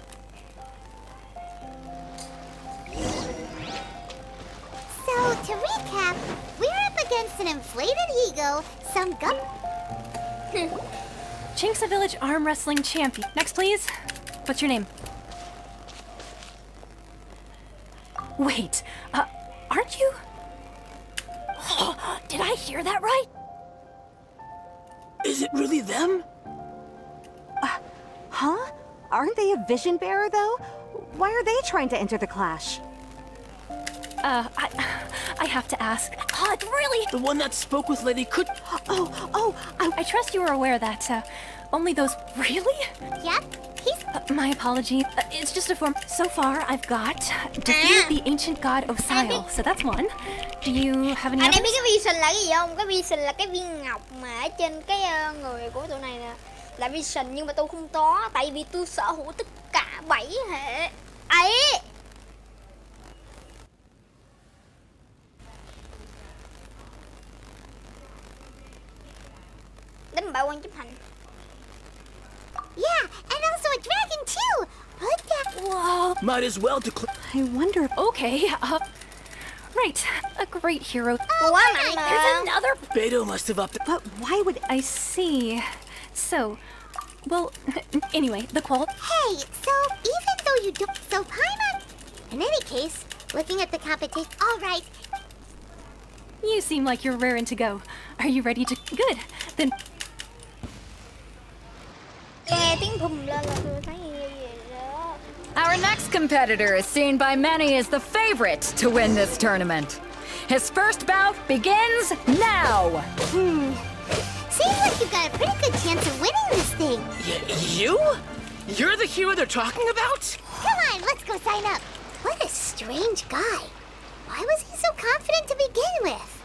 So, to recap, we're up against an inflated ego, some Chink's a village arm wrestling champion. Next, please. What's your name? Wait, aren't you? Did I hear that right? Is it really them? Huh? Aren't they a vision bearer, though? Why are they trying to enter the clash? I have to ask. Really? The one that spoke with Lady Could. I trust you are aware that, only those. Really? Yep, he's. My apology. It's just a form. So far, I've got defeated the ancient god Osile, so that's one. Do you have any Anh others? em biết cái vision là cái gì không? Cái vision là cái viên ngọc mà ở trên cái người của tụi này nè. Là vision nhưng mà tôi không có, tại vì tôi sở hữu tất cả 7 hệ ấy. Đánh bại quan chấp hành. Yeah, and also a dragon too! Put that. Whoa. Might as well to. I wonder. Okay. Right. A great hero. Quá mạnh mà. There's another. Beto must have upped. But why would I see? So, well, anyway, the qual. Hey, so even though you don't. So Paimon. In any case, looking at the competition. Alright. You seem like you're raring to go. Are you ready to? Good. Then. Nghe tiếng thùm lên là tôi thấy gì đó. Our next competitor is seen by many as the favorite to win this tournament. His first bout begins now! Seems like you've got a pretty good chance of winning this thing. You? You're the hero they're talking about? Come on, let's go sign up. What a strange guy. Why was he so confident to begin with?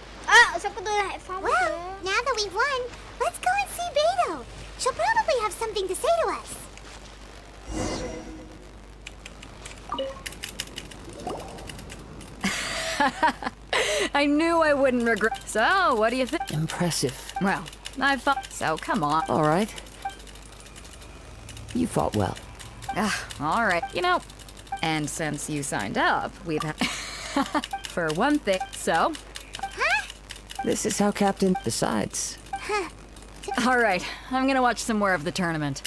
Sao có tôi là Hải Phong? Well, now that we've won, let's go and see Beto. She'll probably have something to say to us. I knew I wouldn't regret. So, what do you think? Impressive. Well, I thought so. Come on. All right. You fought well. All right. You know, and since you signed up, we've had. For one thing. So. This is how Captain decides. All right. I'm gonna watch some more of the tournament.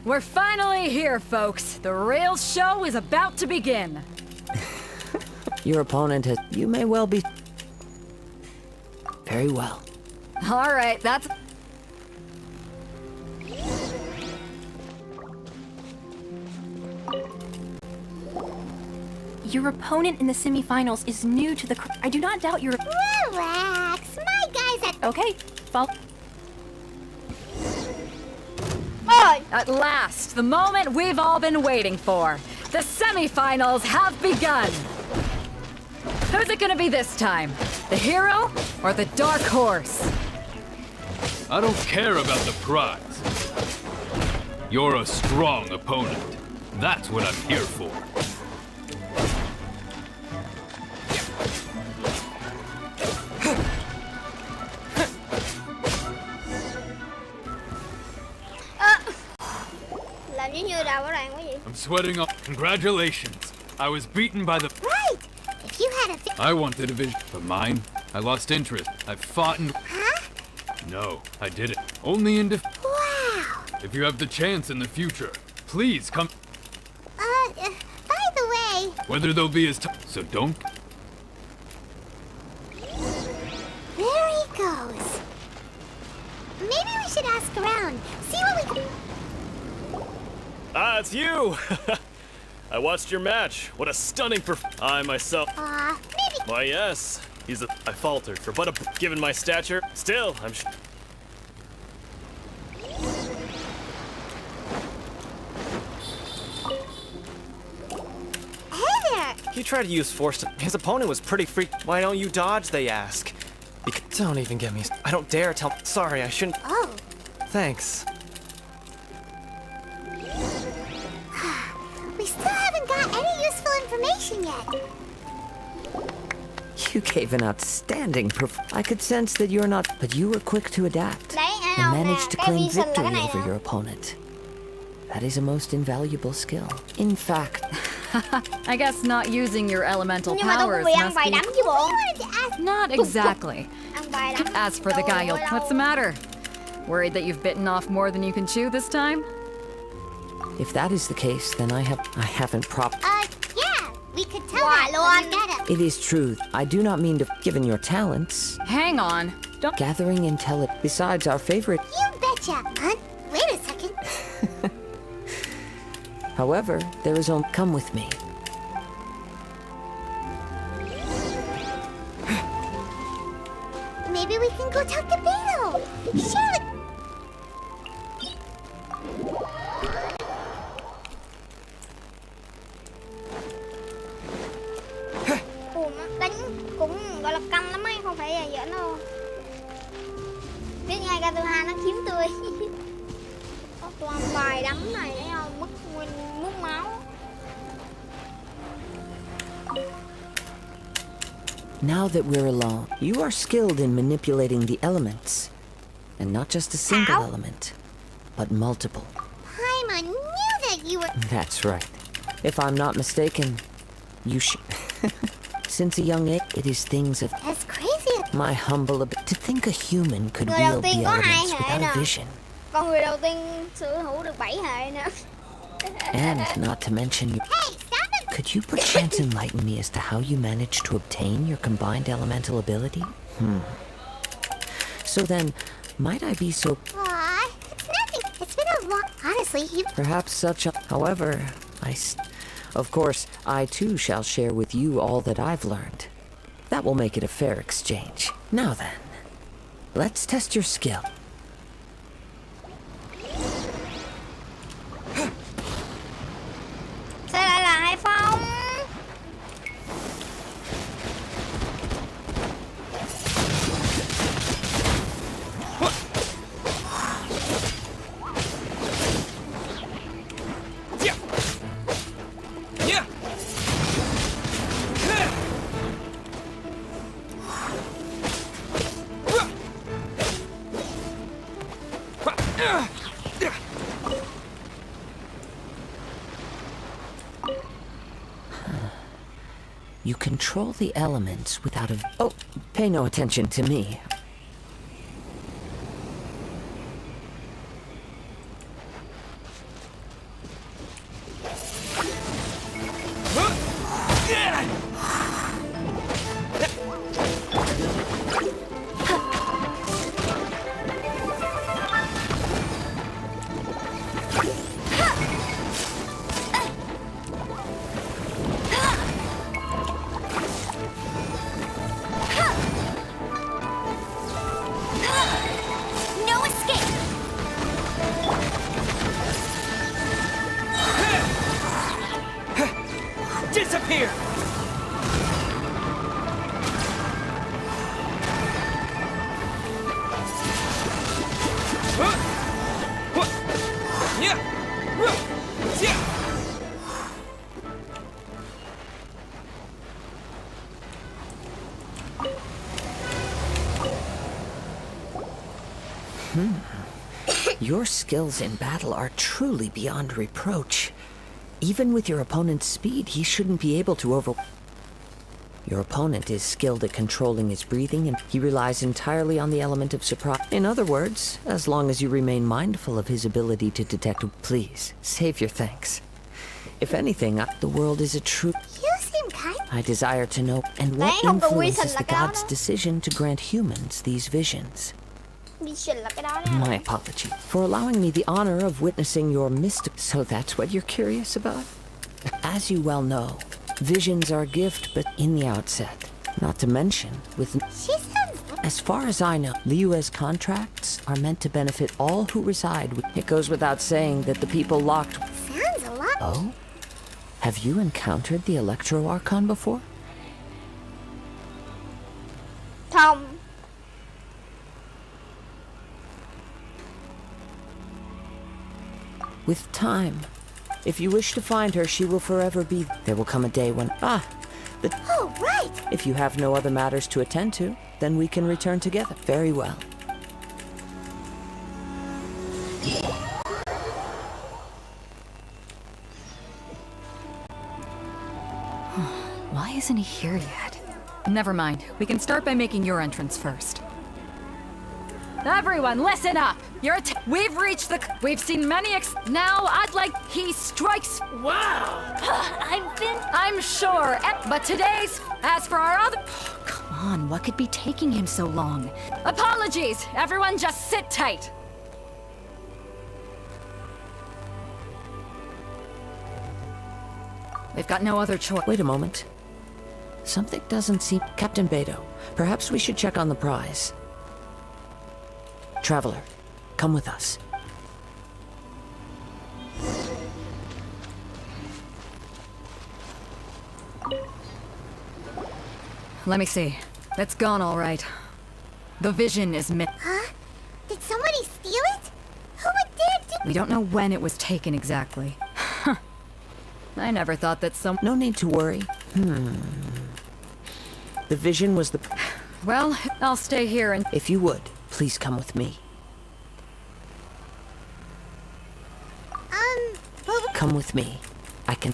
We're finally here, folks. The real show is about to begin. Your opponent has... You may well be... Very well. All right, that's... Your opponent in the semifinals is new to the. I do not doubt your. Relax. My guy's at. Okay, follow. At last, the moment we've all been waiting for. The semifinals have begun. Who's it gonna be this time? The hero or the dark horse? I don't care about the prize. You're a strong opponent. That's what I'm here for. I'm sweating up. Congratulations. I was beaten by the... Right! If you had a... I wanted a vision. But mine? I lost interest. I fought and... Huh? No, I didn't. Only in Wow! If you have the chance in the future, please come... by the way... Whether they'll be as tough... So don't... There he goes. Maybe we should ask around. See what we... Ah, it's you! I watched your match. What a stunning I myself... maybe... Why, yes. I faltered for but a... Given my stature, still, I'm Hey there! He tried to use force to... His opponent was pretty freaked. Why don't you dodge, they ask. Don't even get me... I don't dare tell... Sorry, I shouldn't... Oh. Thanks. We still haven't got any useful information yet. You gave an outstanding I could sense that you're not, but you were quick to adapt Đấy, ai and không nè, managed to cái claim vision là cái victory này over nè. your opponent. That is a most invaluable skill. In fact, I guess not using your elemental Nhưng mà tôi cũng powers bị ăn must bài be... đấm chứ bộ. Not exactly. Ăn bài đấm. As for the guy you'll... What's the matter? Worried that you've bitten off more than you can chew this time? if that is the case, then I haven't Yeah, we could tell Wow that from luôn. your getup. It is true. I do not mean to, given your talents, Hang on. Don't... gathering intelligence. Besides, our favorite. You betcha. Huh? Wait a second. However, there is only. Come with me. Maybe we can go talk to Beto. Surely. Ủa, đánh cũng gọi là căng lắm ấy, không phải là giỡn đâu. Biết ngay Gatuha nó kiếm tươi. Có toàn bài đấm này thấy không? Mất máu. Now that we're alone, you are skilled in manipulating the elements. And not just a single element, but multiple. Paimon knew that you were. That's right. If I'm not mistaken, you Since a young age, it is things of That's crazy. my humble to think a human could Người đầu wield tiên the có 2 elements hệ without nè. a vision. Còn người đầu tiên sở hữu được 7 hệ nữa. And not to mention you. Hey, stop it. Could you perchance enlighten me as to how you managed to obtain your combined elemental ability? So then, might I be so... Aw, it's nothing. It's been a long. Honestly, you. Perhaps such a... However, Of course, I too shall share with you all that I've learned. That will make it a fair exchange. Now then, let's test your skill. Sẽ lại là Hải Phong. You control the elements without a... Oh, pay no attention to me. No escape! Disappear! Your skills in battle are truly beyond reproach. Even with your opponent's speed, he shouldn't be able to Your opponent is skilled at controlling his breathing, and he relies entirely on the element of surprise. In other words, as long as you remain mindful of his ability to detect... Please, save your thanks. If anything, the world is a true... You seem kind. I desire to know, and what Đấy, không có quy influences trình the là cái đó gods' đó. decision to grant humans these visions. Vision là cái đó đó. My apology for allowing me the honor of witnessing your mystic... So that's what you're curious about? As you well know, visions are a gift, but in the outset. Not to mention, with... She sounds. As far as I know, Liyue's contracts are meant to benefit all who reside with... It goes without saying that the people locked... Sounds a lot. Oh? Have you encountered the Electro Archon before? Không. With time. If you wish to find her, she will forever be... There will come a day when... Oh, right! If you have no other matters to attend to, then we can return together. Very well. Why isn't he here yet? Never mind. We can start by making your entrance first. Everyone, listen up! We've reached the... We've seen many Now, I'd like... He strikes... Wow! I'm sure, but today's... As for our other... Come on, what could be taking him so long? Apologies! Everyone just sit tight! We've got no other choice. Wait a moment. Something doesn't seem... Captain Beto, perhaps we should check on the prize. Traveler, come with us. Let me see. It's gone all right. The vision is Huh? Did somebody steal it? Who would dare do... We don't know when it was taken exactly. I never thought that No need to worry. The vision was the... Well, I'll stay here and... If you would, please come with me. Come with me. I can...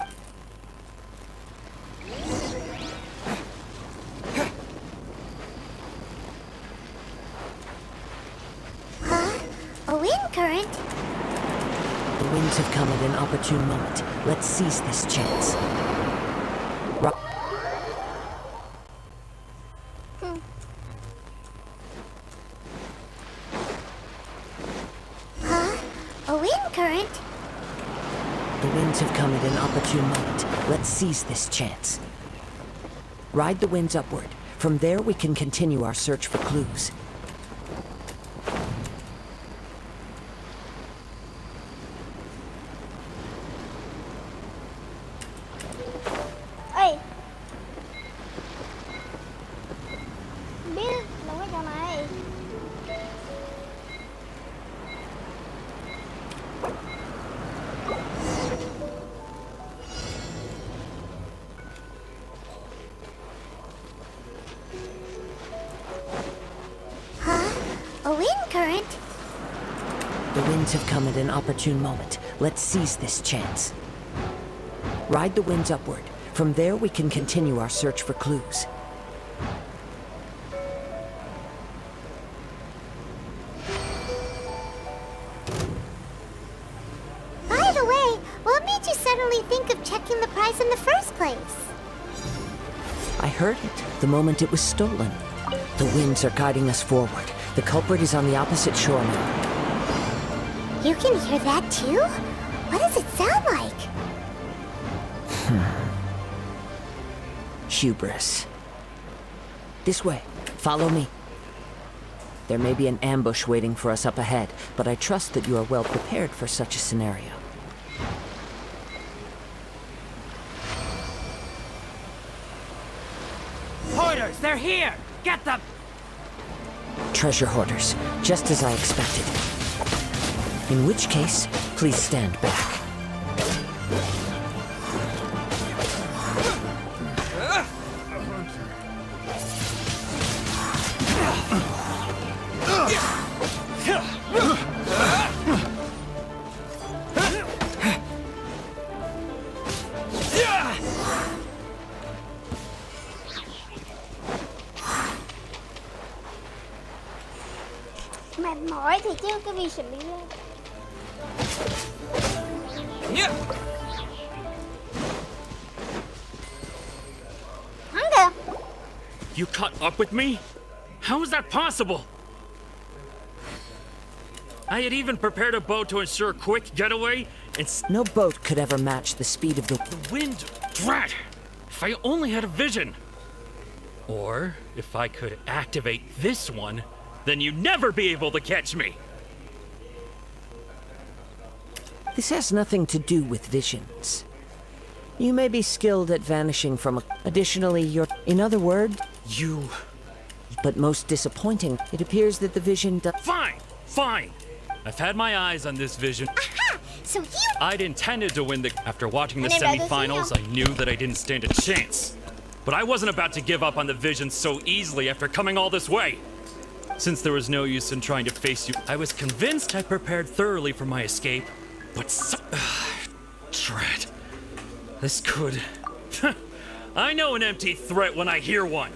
A wind current? The winds have come at an opportune moment. Let's seize this chance. A wind current? The winds have come at an opportune moment. Let's seize this chance. Ride the winds upward. From there we can continue our search for clues. Ê, biết đâu cái chỗ này. A wind current? The winds have come at an opportune moment. Let's seize this chance. Ride the winds upward. From there we can continue our search for clues. By the way, what made you suddenly think of checking the prize in the first place? I heard it the moment it was stolen. The winds are guiding us forward. The culprit is on the opposite shore now. You can hear that too? What does it sound like? Hubris. This way. Follow me. There may be an ambush waiting for us up ahead, but I trust that you are well prepared for such a scenario. Hoarders, they're here! Get them! Treasure hoarders, just as I expected. In which case, please stand back. Mệt mỏi thì chứ cái vi sỉ lên. Hắn kìa. You caught up with me? How is that possible? I had even prepared a boat to ensure a quick getaway, and no boat could ever match the speed of the wind. Drat! If I only had a vision. Or if I could activate this one, then you'd never be able to catch me. This has nothing to do with visions. You may be skilled at vanishing from a... Additionally, you're... In other words... You... But most disappointing, it appears that the vision does... Fine! Fine! I've had my eyes on this vision. Aha! So you... I'd intended to win the... After watching the Anh em đợi tôi xíu semifinals, nha. I knew that I didn't stand a chance. But I wasn't about to give up on the vision so easily after coming all this way. Since there was no use in trying to face you, I was convinced I prepared thoroughly for my escape. But Drat. This could... I know an empty threat when I hear one.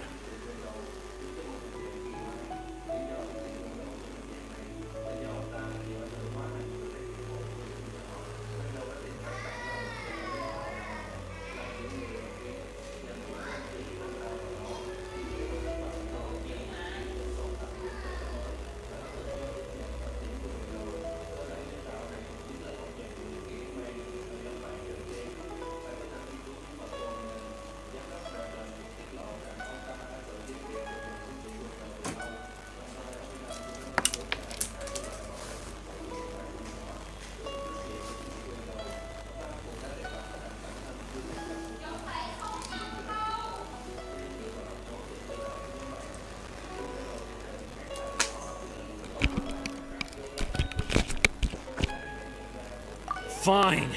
Fine.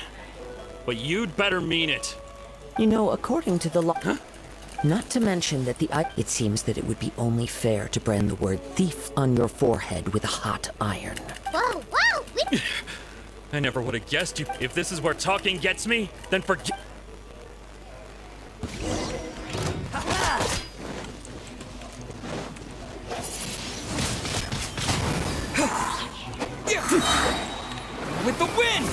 But you'd better mean it. You know, according to the law... Huh? Not to mention that it seems that it would be only fair to brand the word thief on your forehead with a hot iron. Whoa, whoa! I never would have guessed you. If this is where talking gets me, then forget... With the wind!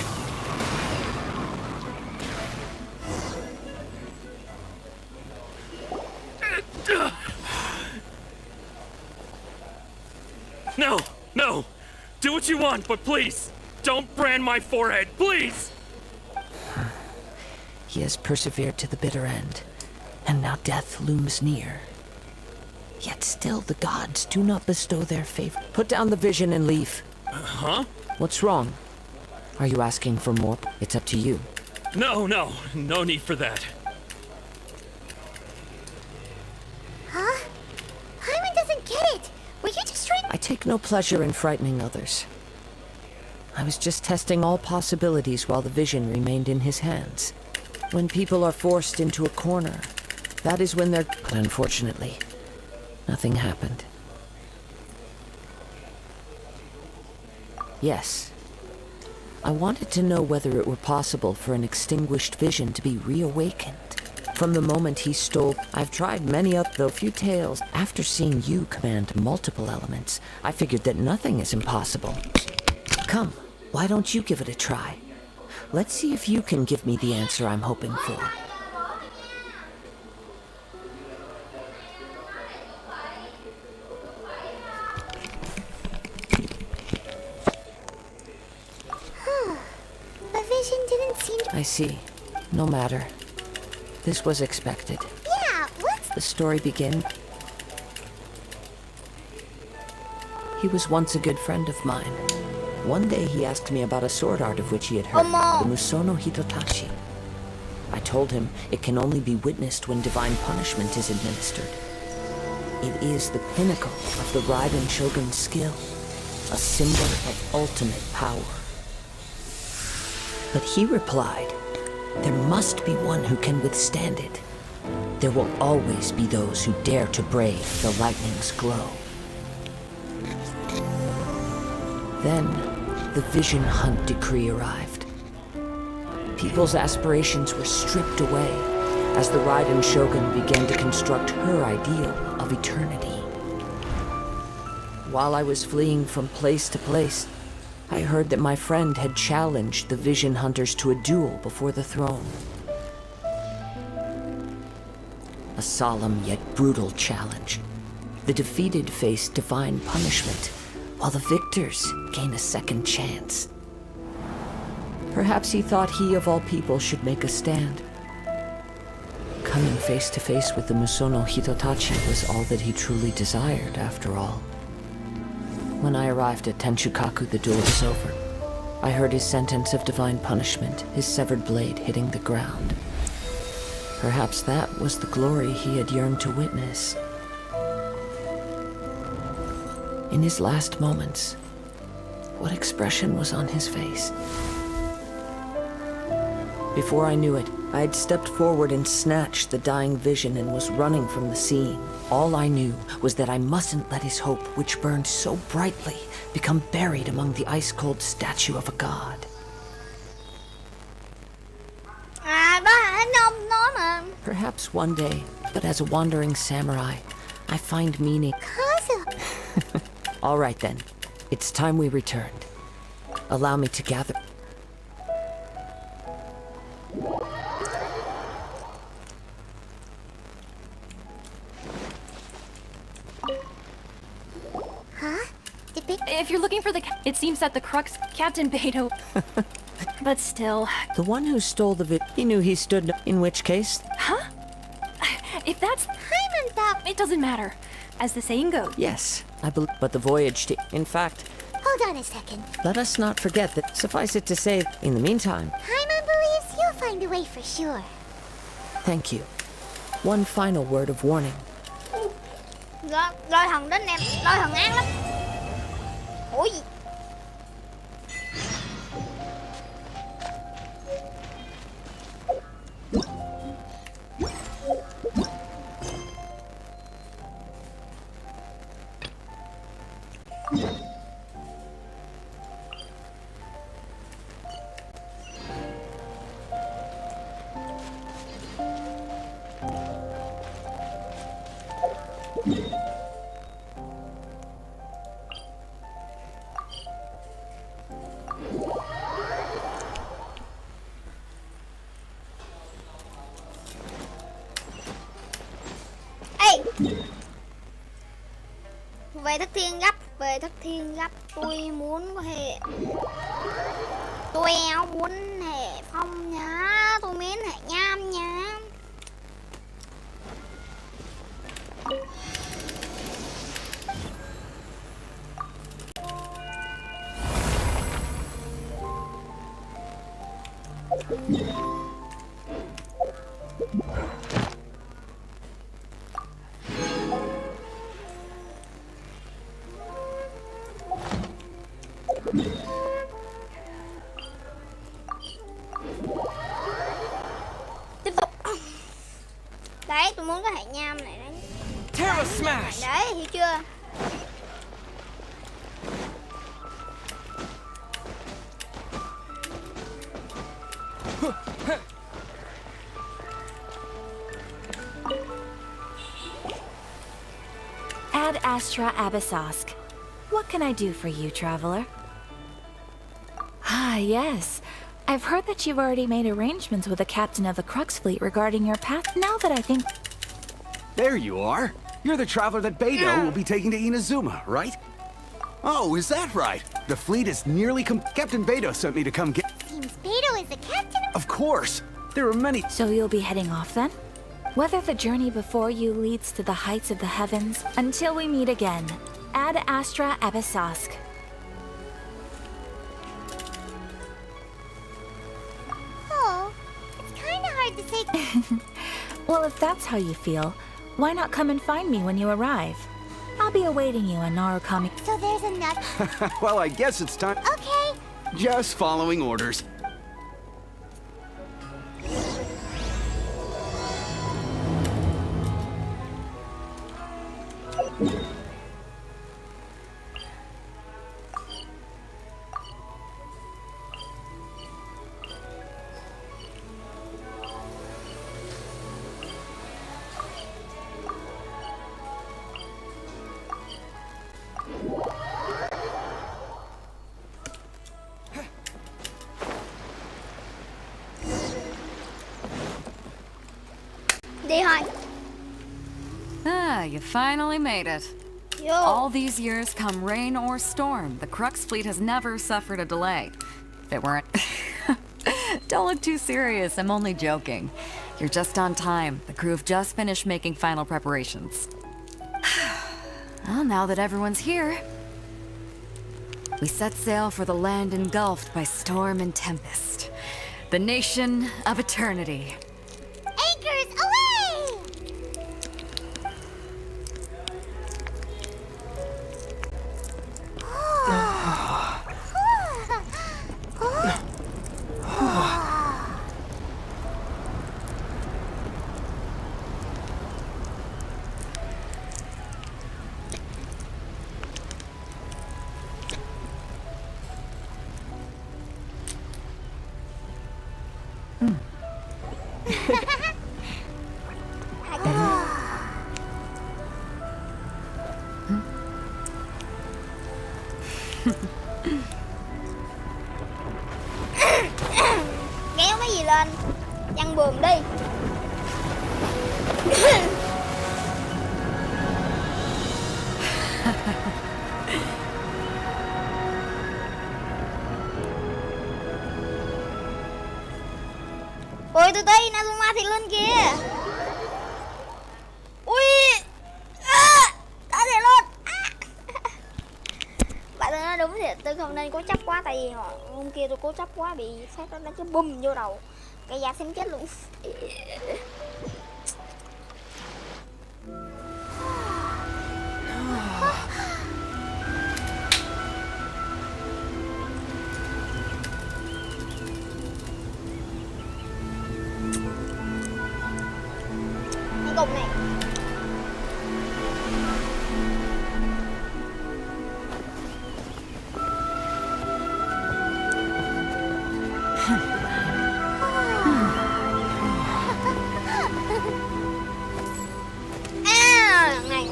No, no! Do what you want, but please, don't brand my forehead, please! He has persevered to the bitter end, and now death looms near. Yet still the gods do not bestow their favor. Put down the vision and leave. Huh? What's wrong? Are you asking for more? It's up to you. No need for that. Huh? Hyman doesn't get it! Were you just trying— I take no pleasure in frightening others. I was just testing all possibilities while the vision remained in his hands. When people are forced into a corner, that is when they're... But unfortunately, nothing happened. Yes. I wanted to know whether it were possible for an extinguished vision to be reawakened. From the moment he stole, I've tried many though few tales. After seeing you command multiple elements, I figured that nothing is impossible. Come, why don't you give it a try? Let's see if you can give me the answer I'm hoping for. The vision didn't seem to— I see. No matter. This was expected. Yeah, what's— The story begin. He was once a good friend of mine. One day he asked me about a sword art of which he had heard, the Musono Hitotachi. I told him it can only be witnessed when divine punishment is administered. It is the pinnacle of the Raiden Shogun's skill, a symbol of ultimate power. But he replied, there must be one who can withstand it. There will always be those who dare to brave the lightning's glow. Then, the Vision Hunt decree arrived. People's aspirations were stripped away as the Raiden Shogun began to construct her ideal of eternity. While I was fleeing from place to place, I heard that my friend had challenged the Vision Hunters to a duel before the throne. A solemn yet brutal challenge. The defeated face divine punishment, while the victors gain a second chance. Perhaps he thought he of all people should make a stand. Coming face to face with the Musono Hitotachi was all that he truly desired, after all. When I arrived at Tenshukaku, the duel was over. I heard his sentence of divine punishment, his severed blade hitting the ground. Perhaps that was the glory he had yearned to witness. In his last moments, what expression was on his face? Before I knew it, I had stepped forward and snatched the dying vision and was running from the scene. All I knew was that I mustn't let his hope, which burned so brightly, become buried among the ice-cold statue of a god. À, đó hả nhông nó mà. Perhaps one day, but as a wandering samurai, I find meaning. All right then, it's time we returned. Allow me to gather. If you're looking for it seems that the crux, Captain Beto. But still. The one who stole the he knew he stood, in which case. Huh? If that's. It doesn't matter. As the saying goes. Yes, I believe. But the voyage to. In fact. Hold on a second. Let us not forget that, suffice it to say, in the meantime. Paimon believes you'll find a way for sure. Thank you. One final word of warning. Lôi thần đến em, lôi thần ác lắm. Ủa gì? Về Thất Thiên gấp, về Thất Thiên gấp. Tôi muốn có hệ. Tôi áo muốn hệ phong nhá. Tôi mến hệ nham nhá. Đấy, tôi muốn cái hệ nham này đấy. Terra Smash. Đấy, hiểu chưa? Ad Astra Abyssosk. What can I do for you, traveler? Ah, yes. I've heard that you've already made arrangements with the captain of the Crux fleet regarding your path. Now that I think... There you are. You're the traveler that Beto will be taking to Inazuma, right? Oh, is that right? The fleet is nearly Captain Beto sent me to come get... Seems Beto is the captain of... Of course. There are many... So you'll be heading off then? Whether the journey before you leads to the heights of the heavens, until we meet again. Ad Astra Abyssosk. Oh, it's kinda hard to say... Well, if that's how you feel, why not come and find me when you arrive? I'll be awaiting you in Narukami. So there's another... Well, I guess it's time... Okay. Just following orders. Đi thôi. Ah, you finally made it. Yo. All these years, come rain or storm, the Crux fleet has never suffered a delay. If it weren't... Don't look too serious, I'm only joking. You're just on time. The crew have just finished making final preparations. Well, now that everyone's here, we set sail for the land engulfed by storm and tempest. The nation of eternity. Anchors away! Oh. 啊！ Oh. 啊！ Oh. 啊！ Oh. lên. Nhăn buồm đi. Ui tôi tí Nazuma thì lên kìa. Ui đã thì lên. Bạn tôi nói đúng thiệt, tôi không nên cố chấp quá. Tại vì hôm kia tôi cố chấp quá bị phát nó đánh cái bum vô đầu, cái da xém chết luôn. Cục này. Này.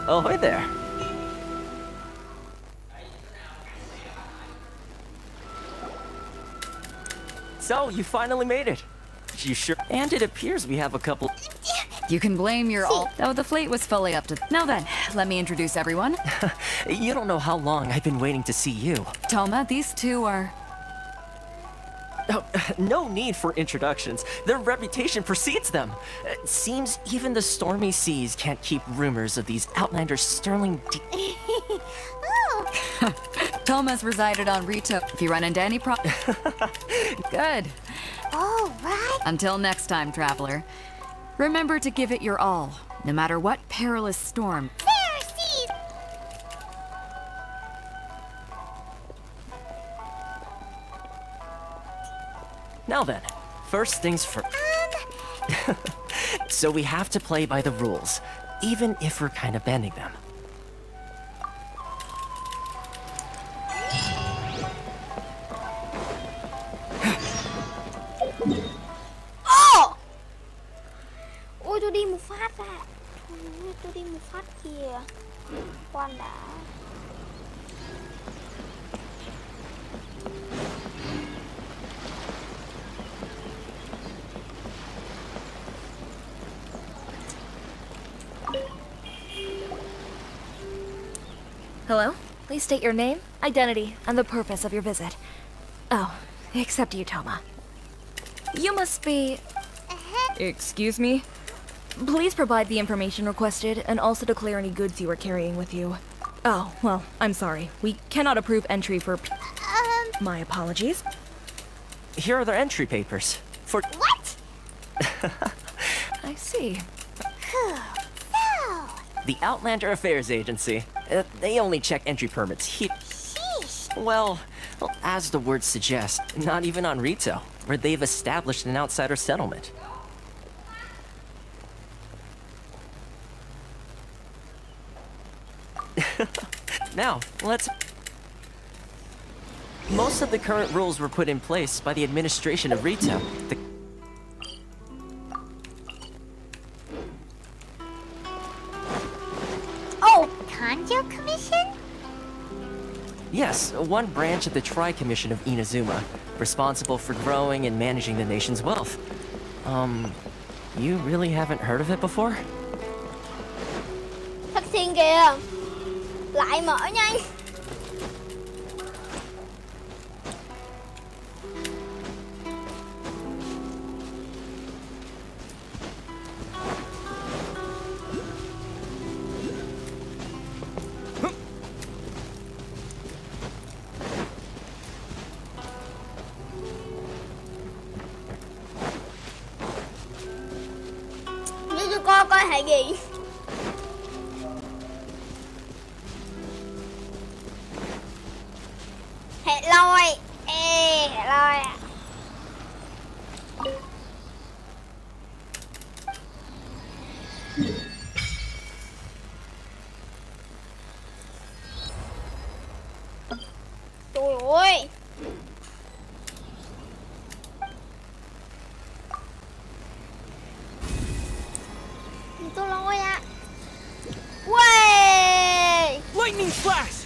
Oh, hi there. So, you finally made it. You sure? And it appears we have a couple. You can blame your all. Oh, the fleet was fully up to. Now then, let me introduce everyone. You don't know how long I've been waiting to see you. Toma, these two are. Oh, no need for introductions. Their reputation precedes them. It seems even the stormy seas can't keep rumors of these outlanders sterling. Toma's resided on Rito. If you run into any Good. All right. Until next time, traveler. Remember to give it your all, no matter what perilous storm. Pharisees! Now then, first things first. So we have to play by the rules, even if we're kind of bending them. Ôi tôi đi một phát ra. Tôi đi một phát kìa. Khoan đã. Hello? Please state your name, identity, and the purpose of your visit. Oh, except you, Toma. You must be... Excuse me? Please provide the information requested and also declare any goods you are carrying with you. Oh, well, I'm sorry. We cannot approve entry for... My apologies. Here are their entry papers. For... What? I see. The Outlander Affairs Agency. They only check entry permits here. Well, as the word suggests, not even on Rito, where they've established an outsider settlement. Now, let's... Most of the current rules were put in place by the administration of Rito. Oh, Kanjo Commission? Yes, one branch of the Tri-Commission of Inazuma, responsible for growing and managing the nation's wealth. You really haven't heard of it before? Thất thiên kìa. Lại mở nhanh. Để cho coi hệ gì. Hệ lôi. Ê, hệ lôi à. Trời ơi. Tôi lôi à. Uầy. Lightning flash!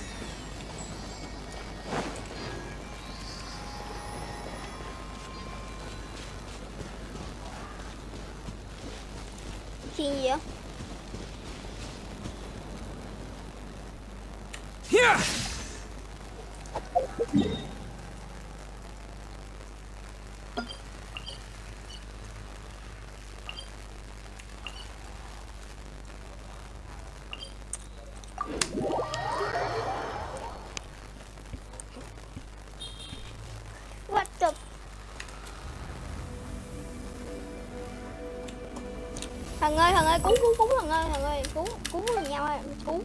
Chuyện gì vậy? Yeah! What the... Thằng ơi, cứu thằng ơi, cứu nhau ơi, cứu.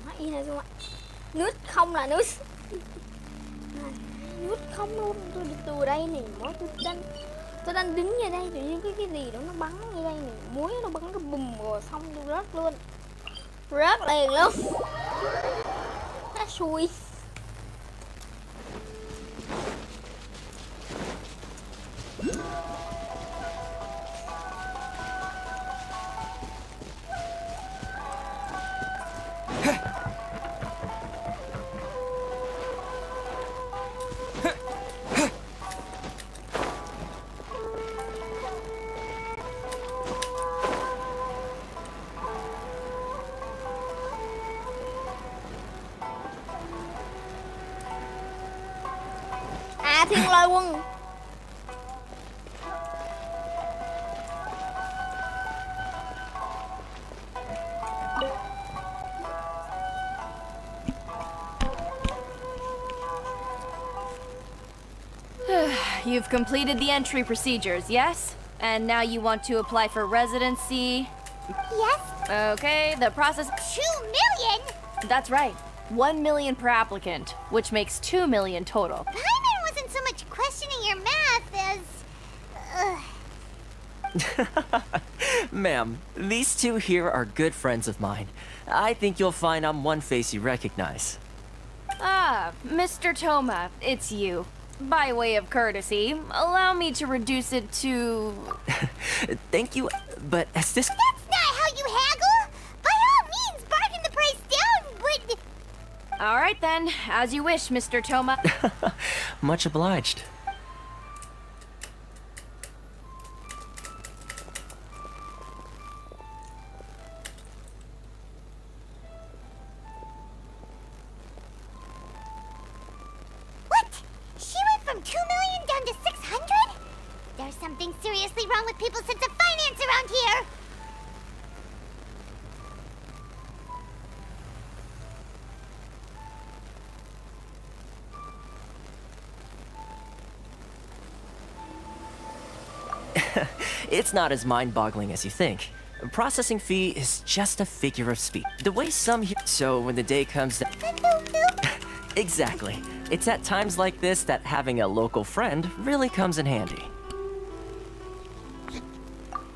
Mày này sao mà... Nước không là nước. Nước không luôn, tôi từ đây này, mới tôi đang đứng như đây, tự nhiên cái gì đó nó bắn như đây này, muối nó bắn cái bùm rồi xong tôi rớt luôn. Rớt liền luôn. Nó xui. À, Thiên Lôi Quân. You've completed the entry procedures, yes? And now you want to apply for residency? Yes. Okay, the process... 2 million? That's right. 1 million per applicant, which makes 2 million total. Paimon wasn't so much questioning your math as... Ma'am, these two here are good friends of mine. I think you'll find I'm one face you recognize. Ah, Mr. Toma, it's you. By way of courtesy, allow me to reduce it to... Thank you, but as this... That's not how you haggle! By all means, bargain the price down, but... All right then, as you wish, Mr. Toma. Much obliged. From 2 million down to 600? There's something seriously wrong with people's sense of finance around here! It's not as mind-boggling as you think. A processing fee is just a figure of speech. The way some here... So when the day comes that... Exactly. It's at times like this that having a local friend really comes in handy.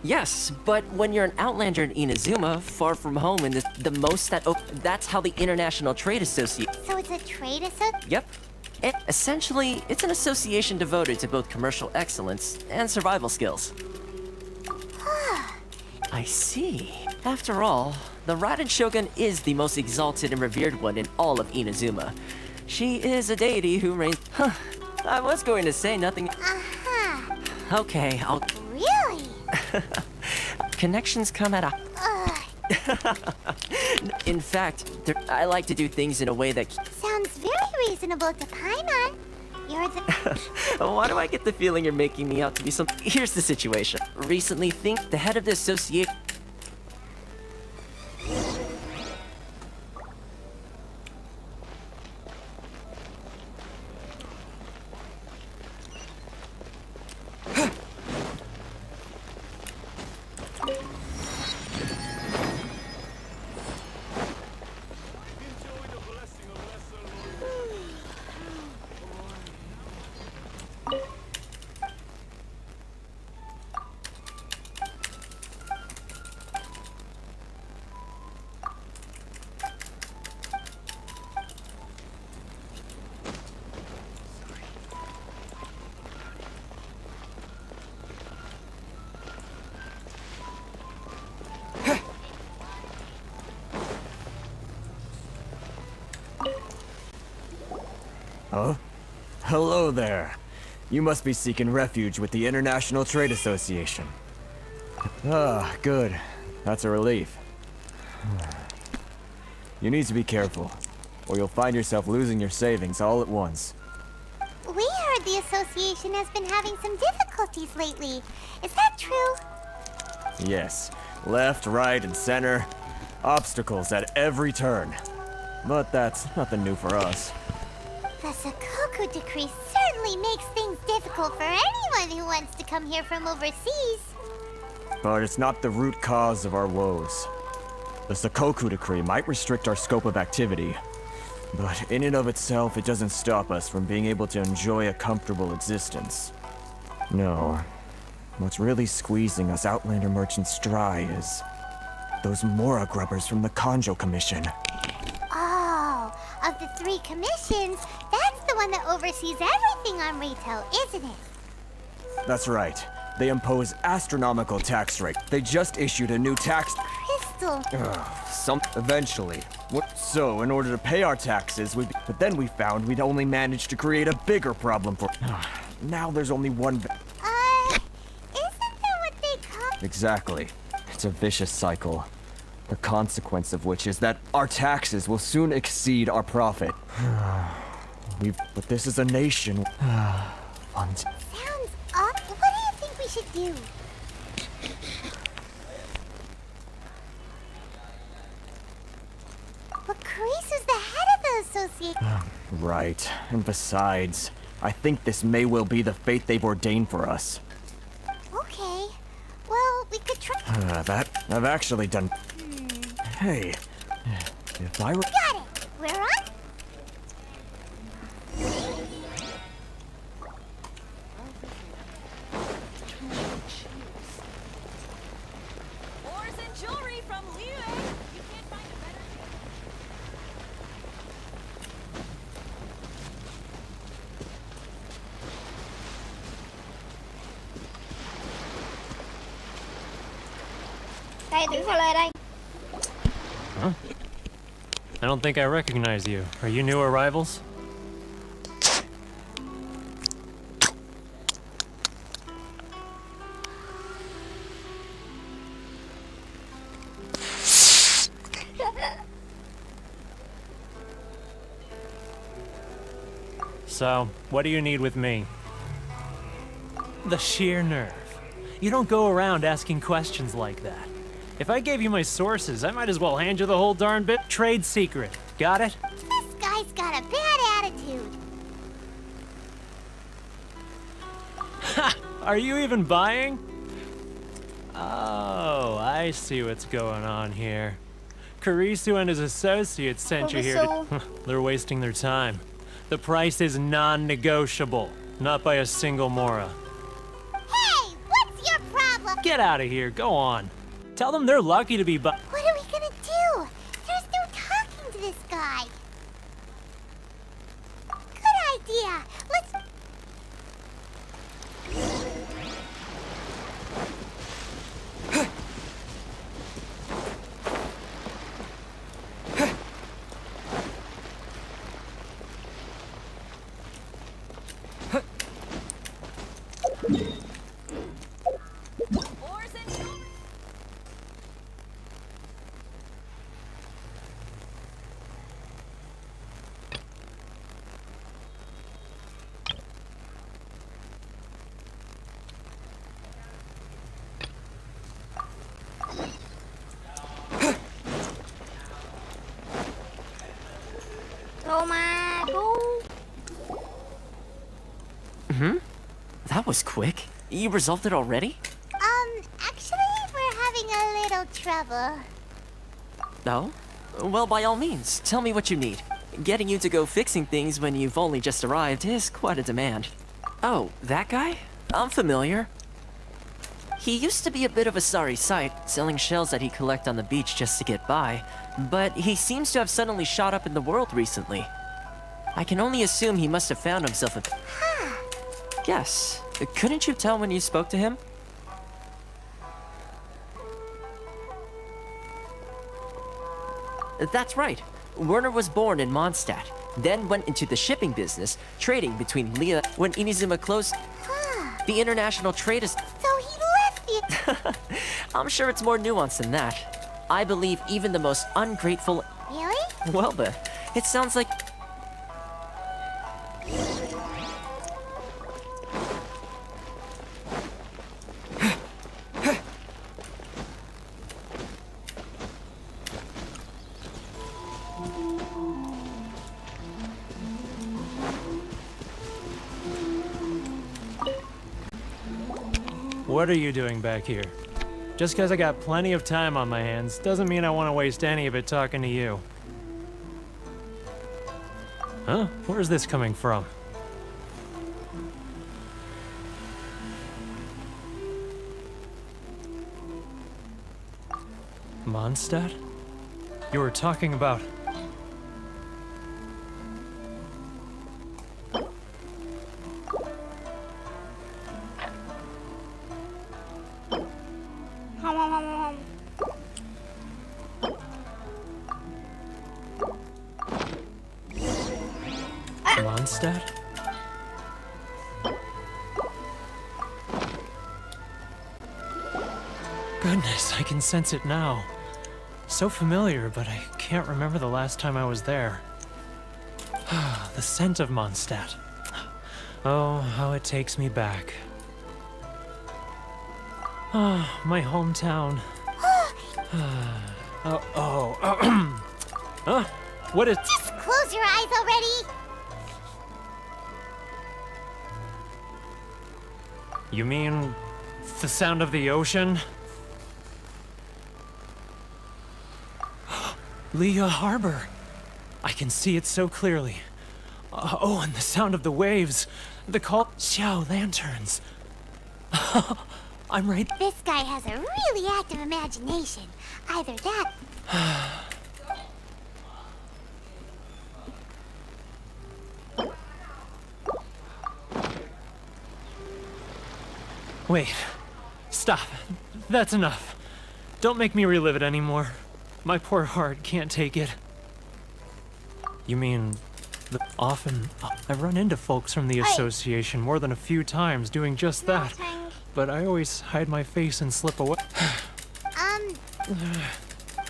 Yes, but when you're an outlander in Inazuma, far from home in the most that... that's how the International Trade Association... So it's a trade association? Yep. Essentially, it's an association devoted to both commercial excellence and survival skills. I see. After all, the Raiden Shogun is the most exalted and revered one in all of Inazuma. She is a deity who reigns... Huh. I was going to say nothing... Okay, I'll... Really? Connections come at a... In fact, I like to do things in a way that... Sounds very reasonable to Paimon. You're the... Why do I get the feeling you're making me out to be some... Here's the situation. Recently, the head of the association... Huh? Hello there. You must be seeking refuge with the International Trade Association. Ah, good. That's a relief. You need to be careful, or you'll find yourself losing your savings all at once. We heard the association has been having some difficulties lately. Is that true? Yes. Left, right, and center. Obstacles at every turn. But that's nothing new for us. The Sakoku decree certainly makes things difficult for anyone who wants to come here from overseas. But it's not the root cause of our woes. The Sakoku decree might restrict our scope of activity, but in and of itself, it doesn't stop us from being able to enjoy a comfortable existence. No. What's really squeezing us Outlander merchants dry is those Mora grubbers from the Kanjo Commission. Oh, of the 3 commissions, that's the one that oversees everything on retail, isn't it? That's right. They impose astronomical tax rate. They just issued a new tax... Crystal. Eventually. So, in order to pay our taxes, but then we found we'd only managed to create a bigger problem for... Now there's only one... Isn't that what they call... Exactly. It's a vicious cycle. The consequence of which is that our taxes will soon exceed our profit. But this is a nation... Sounds odd. What do you think we should do? But Carice is the head of the association. Right. And besides, I think this may well be the fate they've ordained for us. Okay. Well, we could try... That... I've actually done... Hey... If I were... Got it! We're on? Ores and jewelry from Liu. You can't find a better... Đây, tuyển pha lê đây. Huh? I don't think I recognize you. Are you new arrivals? So, what do you need with me? The sheer nerve. You don't go around asking questions like that. If I gave you my sources, I might as well hand you the whole darn bit. Trade secret. Got it? This guy's got a bad attitude. Ha! Are you even buying? Oh, I see what's going on here. Karisu and his associates sent you here to... They're wasting their time. The price is non-negotiable. Not by a single Mora. Hey, what's your problem? Get out of here. Go on. Tell them they're lucky to be What are we gonna do? There's no talking to this guy. Good idea. Let's... That was quick. You resolved it already? Actually, we're having a little trouble. No? Well, by all means, tell me what you need. Getting you to go fixing things when you've only just arrived is quite a demand. Oh, that guy? I'm familiar. He used to be a bit of a sorry sight, selling shells that he'd collect on the beach just to get by, but he seems to have suddenly shot up in the world recently. I can only assume he must have found himself a... Yes. Couldn't you tell when you spoke to him? That's right. Werner was born in Mondstadt. then went into the shipping business, trading between Leah. When Inazuma closed, the international trade is... So he left the... I'm sure it's more nuanced than that. I believe even the most ungrateful... Really? Well, but it sounds like... What are you doing back here? Just because I got plenty of time on my hands doesn't mean I want to waste any of it talking to you. Huh? Where's this coming from? Mondstadt? You were talking about... Mondstadt? Goodness, I can sense it now. So familiar, but I can't remember the last time I was there. The scent of Mondstadt. Oh, how it takes me back. Ah, my hometown. Huh? What is... Just close your eyes already! You mean the sound of the ocean? Leah Harbor. I can see it so clearly. Oh, and the sound of the waves. The call... Xiao lanterns. I'm right... This guy has a really active imagination. Either that... Wait. Stop. That's enough. Don't make me relive it anymore. My poor heart can't take it. You mean... Often, I've run into folks from the association more than a few times doing just that. But I always hide my face and slip away.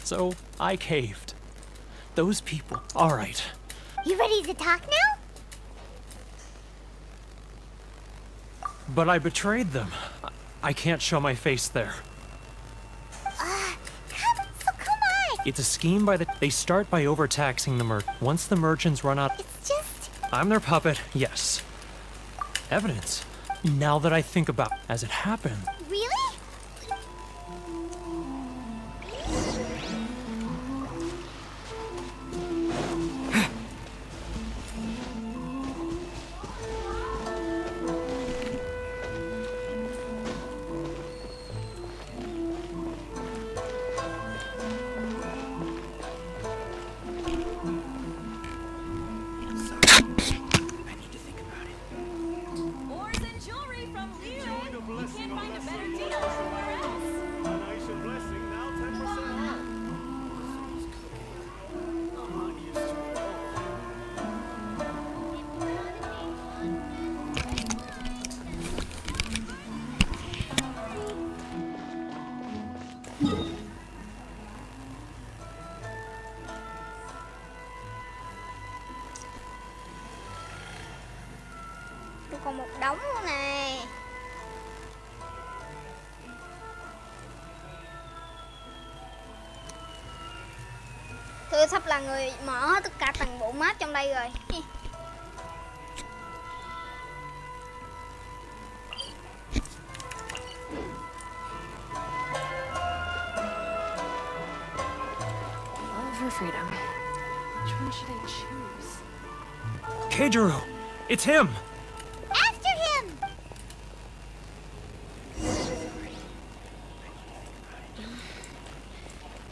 So, I caved. Those people... Alright. You ready to talk now? But I betrayed them. I can't show my face there. Come on! It's a scheme by the... They start by overtaxing the Once the merchants run out... It's just... I'm their puppet, yes. Evidence. Now that I think about as it happened... Really? Còn một đống luôn nè. Tôi sắp là người mở hết tất cả toàn bộ map trong đây rồi. For freedom. Which one should I choose? Keijiro! It's him! After him!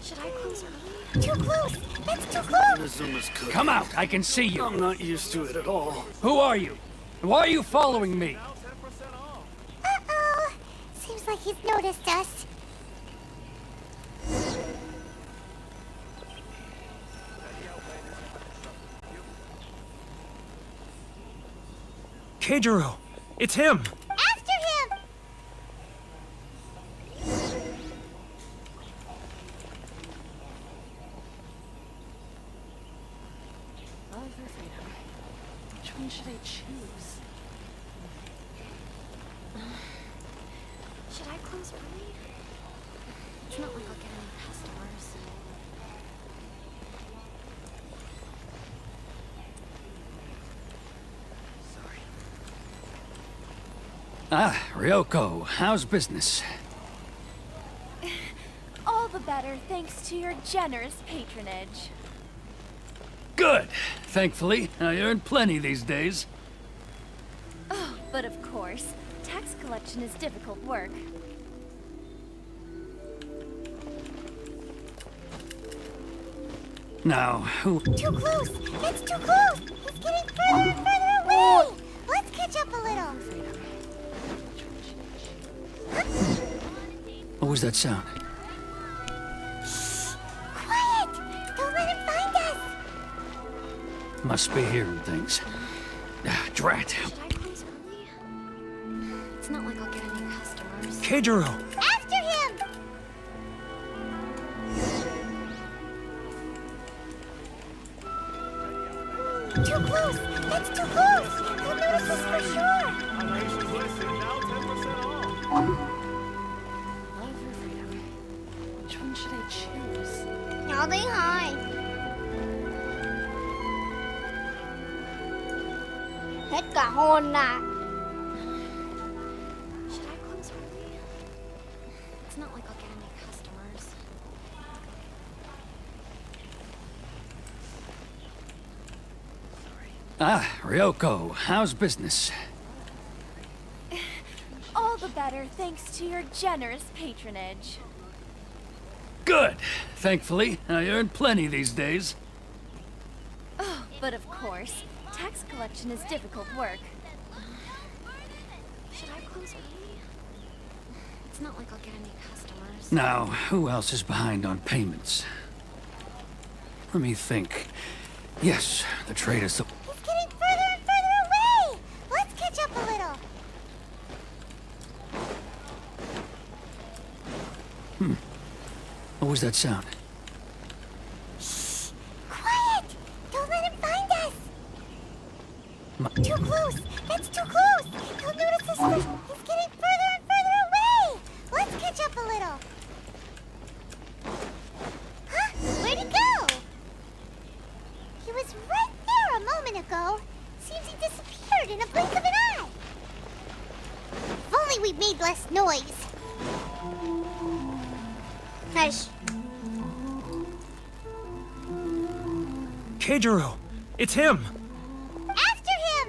Should I close early? Too close! That's too close! Come out! I can see you! I'm not used to it at all. Who are you? Why are you following me? Uh-oh! Seems like he's noticed us. Keijiro, it's him! After him! Love or freedom? Which one should I choose? Should I close early? It's not like I'll get any customers. Ah, Ryoko, how's business? All the better thanks to your generous patronage. Good. Thankfully, I earn plenty these days. Oh, but of course, tax collection is difficult work. Now, who... Too close! It's too close! He's getting further and further away! Let's catch up a little! What was that sound? Quiet! Don't let him find us! Must be hearing things. Ah, drat. Should I close early? It's not like I'll get any customers. Keijiro! After him! Too close! That's too close! He'll notice us for sure! Love or freedom? Which one should I choose? Nhỏ tiếng thôi. Hết cả hồn à. Should I close early? It's not like I'll get any customers. Ah, Ryoko, how's business? All the better thanks to your generous patronage. Good. Thankfully, I earn plenty these days. Oh, but of course, tax collection is difficult work. Should I close early? It's not like I'll get any customers. Now, who else is behind on payments? Let me think. Yes, the trade is... He's getting further and further away! Let's catch up a little! What was that sound? Quiet! Don't let him find us! Too close! That's too close! He'll notice us first! He's getting further and further away! Let's catch up a little! Huh? Where'd he go? He was right there a moment ago. Seems he disappeared in a blink of an eye. If only we made less noise. Nice. Keijiro, it's him! After him!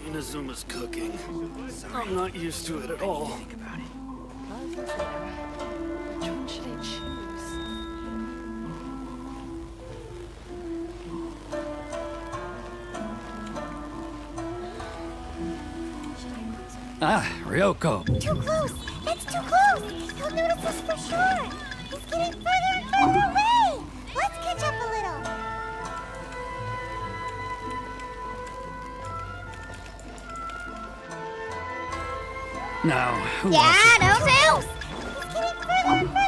Inazuma's cooking. I'm not used to it at all. Love or freedom? Which one should I choose? Ah, Ryoko. Too close! That's too close! He'll notice us for sure! He's getting further and further away! Let's catch up a little! Now, who Dạ, else is... đỡ xíu. He's getting further and further